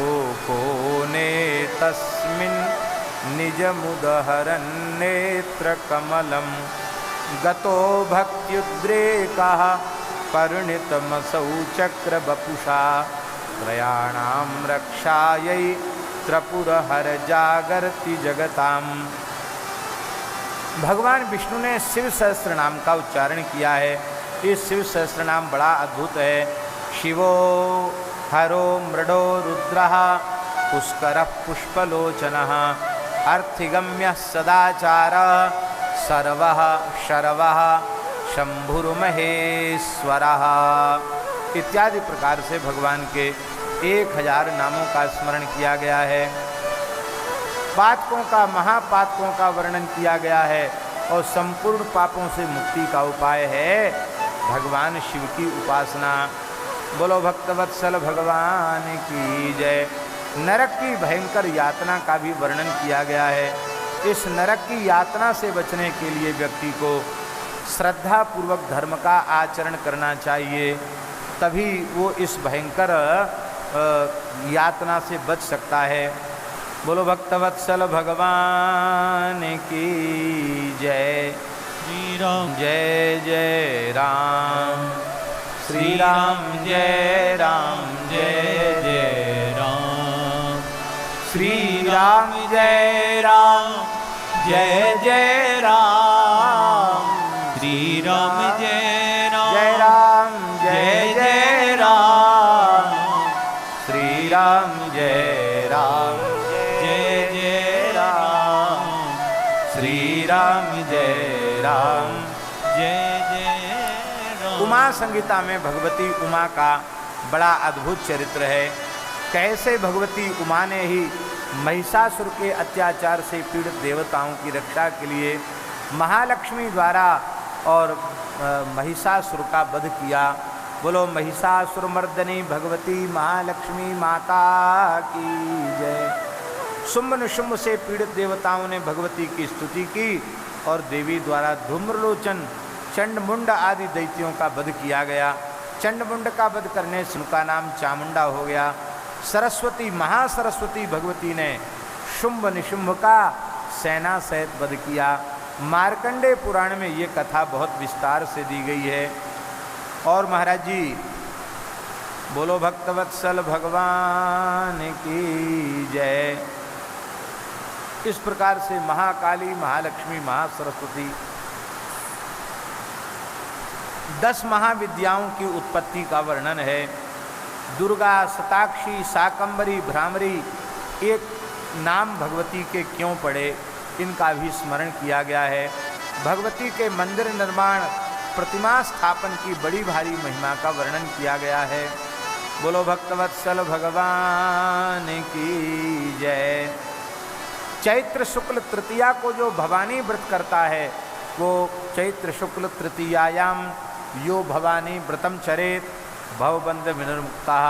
A: कोने तस्मिन् निज मुदहरन् नेत्र कमलम गतो भक्त्युद्रेकः परिणितमसौ चक्र बपुषा त्रयाणां रक्षायै त्रिपुरहर जागर्ति जगताम। भगवान विष्णु ने शिव सहस्त्र नाम का उच्चारण किया है। ये शिव सहस्त्र नाम बड़ा अद्भुत है। शिवो हरो मृडो रुद्रः पुष्करः पुष्पलोचनः अर्थिगम्यः सदाचारः सर्वः शर्वः शंभुर्महेश्वरः इत्यादि प्रकार से भगवान के 1000 नामों का स्मरण किया गया है। पातकों का, महापातकों का वर्णन किया गया है और संपूर्ण पापों से मुक्ति का उपाय है भगवान शिव की उपासना। बोलो भक्तवत्सल भगवान की जय। नरक की भयंकर यातना का भी वर्णन किया गया है। इस नरक की यातना से बचने के लिए व्यक्ति को श्रद्धा पूर्वक धर्म का आचरण करना चाहिए, तभी वो इस भयंकर यातना से बच सकता है। बोलो भक्तवत्सल भगवान की जय।
B: श्री राम
A: जय जय राम,
B: श्री राम जय राम जय जय राम, श्री राम जय राम जय जय राम, श्री राम जय राम
A: जय राम जय
B: जय राम,
A: श्री राम जय राम
B: जय जय राम,
A: श्री राम जय राम।
B: जय जय राम।
A: उमा संगीता में भगवती उमा का बड़ा अद्भुत चरित्र है। कैसे भगवती उमा ने ही महिषासुर के अत्याचार से पीड़ित देवताओं की रक्षा के लिए महालक्ष्मी द्वारा और महिषासुर का वध किया। बोलो महिषासुर मर्दनी भगवती महालक्ष्मी माता की जय। शुंभ निशुंभ से पीड़ित देवताओं ने भगवती की स्तुति की और देवी द्वारा धूम्रलोचन, चंडमुंड आदि दैत्यों का वध किया गया। चंडमुंड का वध करने से उनका नाम चामुंडा हो गया। सरस्वती, महासरस्वती भगवती ने शुंभ निशुंभ का सेना सहित वध किया। मार्कंडेय पुराण में ये कथा बहुत विस्तार से दी गई है। और महाराज जी बोलो भक्तवत्सल भगवान की जय। इस प्रकार से महाकाली, महालक्ष्मी, महासरस्वती 10 महाविद्याओं की उत्पत्ति का वर्णन है। दुर्गा, शताक्षी, शाकंभरी, भ्रामरी एक नाम भगवती के क्यों पड़े, इनका भी स्मरण किया गया है। भगवती के मंदिर निर्माण, प्रतिमा स्थापन की बड़ी भारी महिमा का वर्णन किया गया है। बोलो भक्तवत्सल भगवान की जय। चैत्र शुक्ल तृतीया को जो भवानी व्रत करता है, वो चैत्र शुक्ल तृतीयायाम यो भवानी व्रतम चरेत भवबंध विनिर्मुक्ता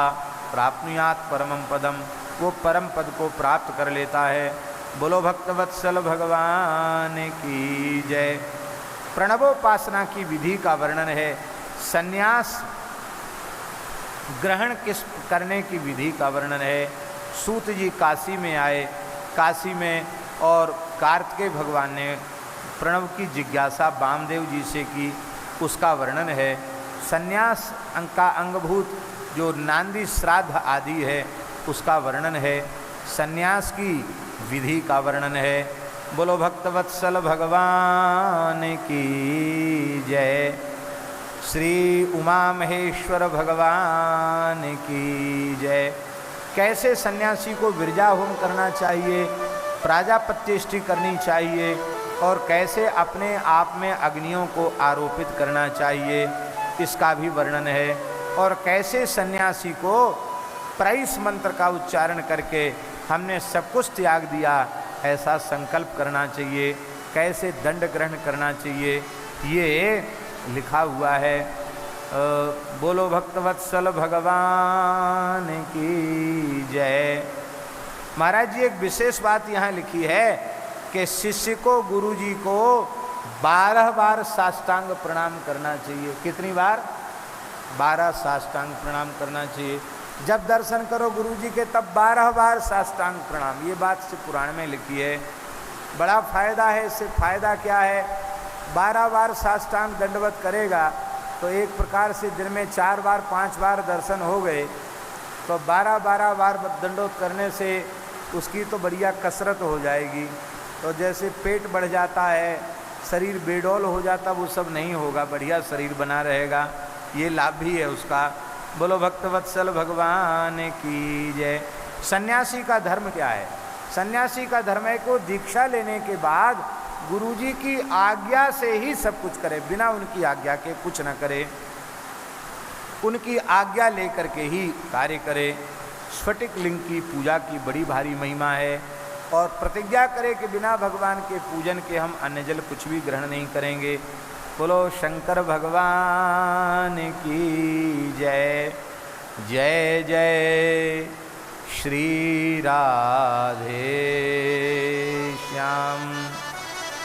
A: प्राप्नुयात परमं पदम, वो परम पद को प्राप्त कर लेता है। बोलो भक्तवत्सल भगवान की जय। प्रणवोपासना की विधि का वर्णन है। संन्यास ग्रहण किस करने की विधि का वर्णन है। सूत जी काशी में आए, काशी में, और कार्तिकेय भगवान ने प्रणव की जिज्ञासा वामदेव जी से की, उसका वर्णन है। संन्यास का अंगभूत जो नांदी श्राद्ध आदि है, उसका वर्णन है। संन्यास की विधि का वर्णन है। बोलो भक्तवत्सल भगवान की जय। श्री उमा महेश्वर भगवान की जय। कैसे सन्यासी को विरजा होम करना चाहिए, प्राजापत्येष्टि करनी चाहिए, और कैसे अपने आप में अग्नियों को आरोपित करना चाहिए, इसका भी वर्णन है। और कैसे सन्यासी को प्रईस मंत्र का उच्चारण करके हमने सब कुछ त्याग दिया, ऐसा संकल्प करना चाहिए, कैसे दंड ग्रहण करना चाहिए, ये लिखा हुआ है। बोलो भक्तवत्सल भगवान की जय। महाराज जी एक विशेष बात यहाँ लिखी है कि शिष्य को, गुरु जी को 12 बार साष्टांग प्रणाम करना चाहिए। कितनी बार? 12 साष्टांग प्रणाम करना चाहिए। जब दर्शन करो गुरु जी के तब 12 बार साष्टांग प्रणाम। ये बात से पुराण में लिखी है। बड़ा फायदा है इससे। फायदा क्या है? 12 बार साष्टांग दंडवत करेगा तो एक प्रकार से दिन में 4 बार 5 बार दर्शन हो गए, तो 12 बार दंडवत करने से उसकी तो बढ़िया कसरत हो जाएगी। तो जैसे पेट बढ़ जाता है, शरीर बेडौल हो जाता, वो सब नहीं होगा, बढ़िया शरीर बना रहेगा। ये लाभ भी है उसका। बोलो भक्तवत्सल भगवान की जय। सन्यासी का धर्म क्या है? सन्यासी का धर्म है को दीक्षा लेने के बाद गुरुजी की आज्ञा से ही सब कुछ करे, बिना उनकी आज्ञा के कुछ न करे, उनकी आज्ञा लेकर के ही कार्य करे। स्फटिक लिंग की पूजा की बड़ी भारी महिमा है। और प्रतिज्ञा करे कि बिना भगवान के पूजन के हम अन्य जल कुछ भी ग्रहण नहीं करेंगे। बोलो शंकर भगवान की जय। जय जय श्री राधे श्याम।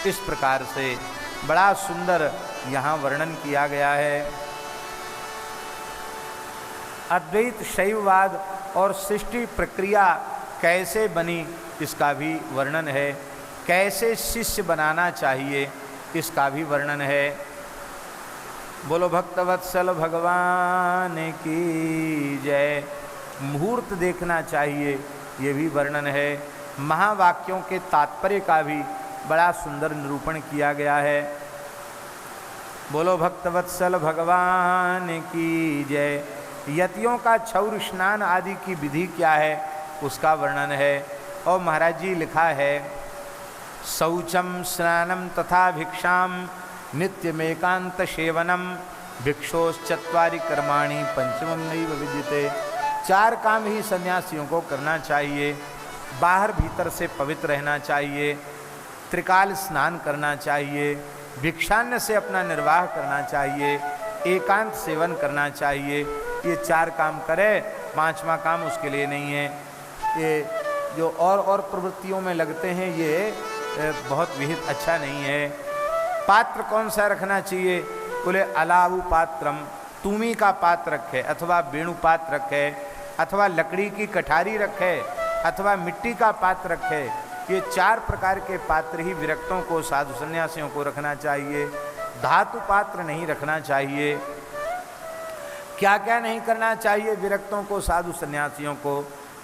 A: इस प्रकार से बड़ा सुंदर यहाँ वर्णन किया गया है। अद्वैत शैववाद और सृष्टि प्रक्रिया कैसे बनी, इसका भी वर्णन है। कैसे शिष्य बनाना चाहिए, इसका भी वर्णन है। बोलो भक्तवत्सल भगवान की जय। मुहूर्त देखना चाहिए, ये भी वर्णन है। महावाक्यों के तात्पर्य का भी बड़ा सुंदर निरूपण किया गया है। बोलो भक्तवत्सल भगवान की जय। यतियों का क्षौर स्नान आदि की विधि क्या है, उसका वर्णन है। और महाराज जी लिखा है, शौचम स्नानम तथा भिक्षाम नित्यमेकांत सेवनम भिक्षोश्चत्वारि कर्माणि पंचमम नैव विद्यते। 4 काम ही सन्यासियों को करना चाहिए। बाहर भीतर से पवित्र रहना चाहिए, त्रिकाल स्नान करना चाहिए, भिक्षान्न से अपना निर्वाह करना चाहिए, एकांत सेवन करना चाहिए। ये 4 काम करे, 5वां काम उसके लिए नहीं है। ये जो और प्रवृत्तियों में लगते हैं, ये बहुत विहित अच्छा नहीं है। पात्र कौन सा रखना चाहिए? बोले अलावु पात्रम, तुमी का पात्र रखे, अथवा वेणु पात्र रखे, अथवा लकड़ी की कठारी रखे, अथवा मिट्टी का पात्र रखे, ये 4 प्रकार के पात्र ही विरक्तों को, साधु सन्यासियों को रखना चाहिए। धातु पात्र नहीं रखना चाहिए। क्या क्या नहीं करना चाहिए विरक्तों को, साधु सन्यासियों को?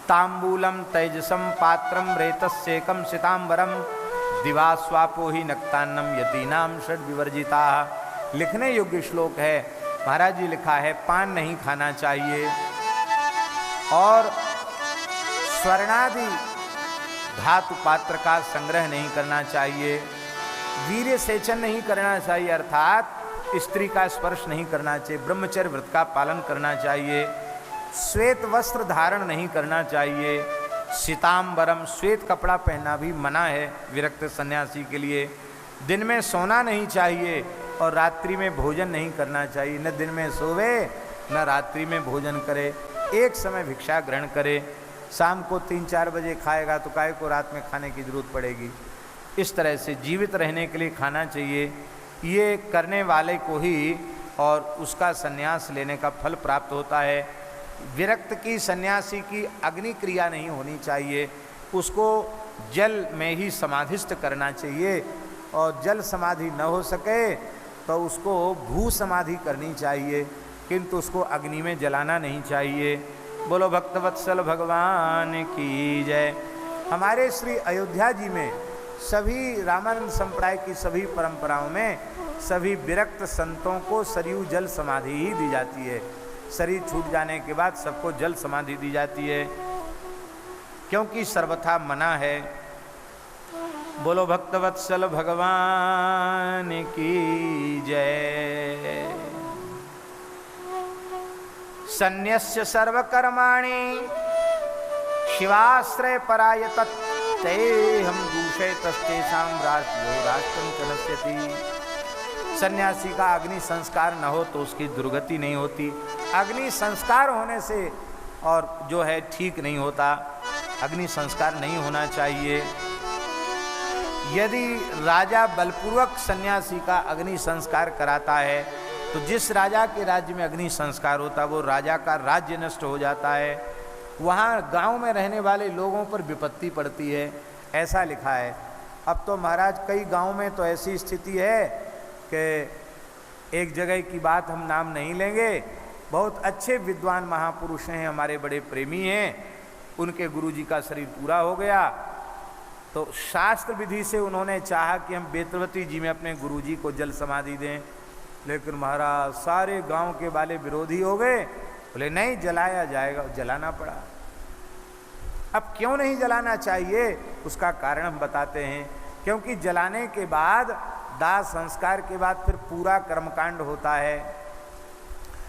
A: तांबूलम तेजसम पात्रम रेतस्येकम सितांबरम दिवा स्वापो ही नक्तान्नम यतीनाम षड विवर्जिता। लिखने योग्य श्लोक है। महाराज जी लिखा है पान नहीं खाना चाहिए और स्वर्णादि धातु पात्र का संग्रह नहीं करना चाहिए। वीर्य सेचन नहीं करना चाहिए, अर्थात स्त्री का स्पर्श नहीं करना चाहिए। ब्रह्मचर्य व्रत का पालन करना चाहिए। श्वेत वस्त्र धारण नहीं करना चाहिए। सीतांबरम, श्वेत कपड़ा पहनना भी मना है विरक्त सन्यासी के लिए। दिन में सोना नहीं चाहिए और रात्रि में भोजन नहीं करना चाहिए। न दिन में सोवे न रात्रि में भोजन करे। एक समय भिक्षा ग्रहण करे। शाम को 3-4 बजे खाएगा तो काहे को रात में खाने की जरूरत पड़ेगी। इस तरह से जीवित रहने के लिए खाना चाहिए। ये करने वाले को ही और उसका संन्यास लेने का फल प्राप्त होता है। विरक्त की सन्यासी की अग्नि क्रिया नहीं होनी चाहिए। उसको जल में ही समाधिस्थ करना चाहिए और जल समाधि न हो सके तो उसको भू समाधि करनी चाहिए, किंतु उसको अग्नि में जलाना नहीं चाहिए। बोलो भक्तवत्सल भगवान की जय। हमारे श्री अयोध्या जी में सभी रामानंद संप्रदाय की सभी परंपराओं में सभी विरक्त संतों को सरयू जल समाधि ही दी जाती है। शरीर छूट जाने के बाद सबको जल समाधि दी जाती है, क्योंकि सर्वथा मना है। बोलो भक्तवत्सल भगवान की जय। सन्यस्य सर्वकर्माणि शिवाश्रय पराय तत्ते हम दूषे तस्तेषां राष्ट्रं च नश्यति। सन्यासी का अग्नि संस्कार न हो तो उसकी दुर्गति नहीं होती। अग्नि संस्कार होने से और जो है ठीक नहीं होता। अग्नि संस्कार नहीं होना चाहिए। यदि राजा बलपूर्वक सन्यासी का अग्नि संस्कार कराता है तो जिस राजा के राज्य में अग्नि संस्कार होता है वो राजा का राज्य नष्ट हो जाता है। वहाँ गांव में रहने वाले लोगों पर विपत्ति पड़ती है, ऐसा लिखा है। अब तो महाराज कई गांव में तो ऐसी स्थिति है कि एक जगह की बात हम नाम नहीं लेंगे, बहुत अच्छे विद्वान महापुरुष हैं, हमारे बड़े प्रेमी हैं, उनके गुरुजी का शरीर पूरा हो गया तो शास्त्र विधि से उन्होंने चाहा कि हम बेतवती जी में अपने गुरुजी को जल समाधि दें, लेकिन महाराज सारे गांव के वाले विरोधी हो गए। बोले नहीं जलाया जाएगा, जलाना पड़ा। अब क्यों नहीं जलाना चाहिए उसका कारण हम बताते हैं। क्योंकि जलाने के बाद दाह संस्कार के बाद फिर पूरा कर्मकांड होता है,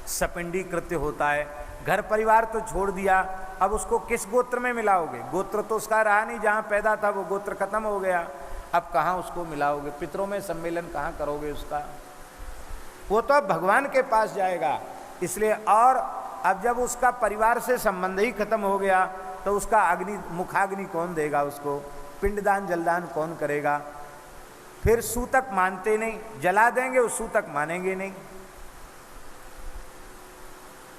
A: सपिंडी कृत्य होता है। घर परिवार तो छोड़ दिया, अब उसको किस गोत्र में मिलाओगे? गोत्र तो उसका रहा नहीं, जहाँ पैदा था वो गोत्र खत्म हो गया। अब कहाँ उसको मिलाओगे? पितरों में सम्मेलन कहाँ करोगे उसका? वो तो अब भगवान के पास जाएगा। इसलिए और अब जब उसका परिवार से संबंध ही खत्म हो गया तो उसका अग्नि मुखाग्नि कौन देगा उसको? पिंडदान जलदान कौन करेगा? फिर सूतक मानते नहीं, जला देंगे उस सूतक मानेंगे नहीं।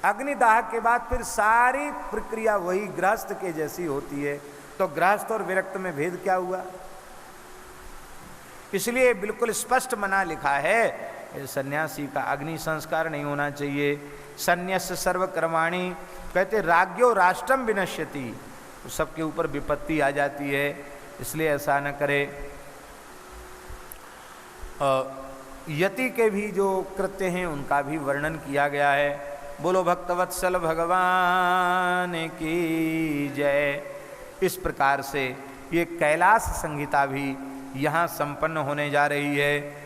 A: अग्निदाह के बाद फिर सारी प्रक्रिया वही गृहस्थ के जैसी होती है। तो गृहस्थ और विरक्त में भेद क्या हुआ? इसलिए बिल्कुल स्पष्ट मना लिखा है सन्यासी का अग्नि संस्कार नहीं होना चाहिए। सन्यास सर्वकर्माणि कहते राज्ञो राष्ट्रम विनश्यति, सबके ऊपर विपत्ति आ जाती है, इसलिए ऐसा न करे। यति के भी जो कृत्य हैं उनका भी वर्णन किया गया है। बोलो भक्तवत्सल भगवान की जय। इस प्रकार से ये कैलाश संहिता भी यहाँ संपन्न होने जा रही है।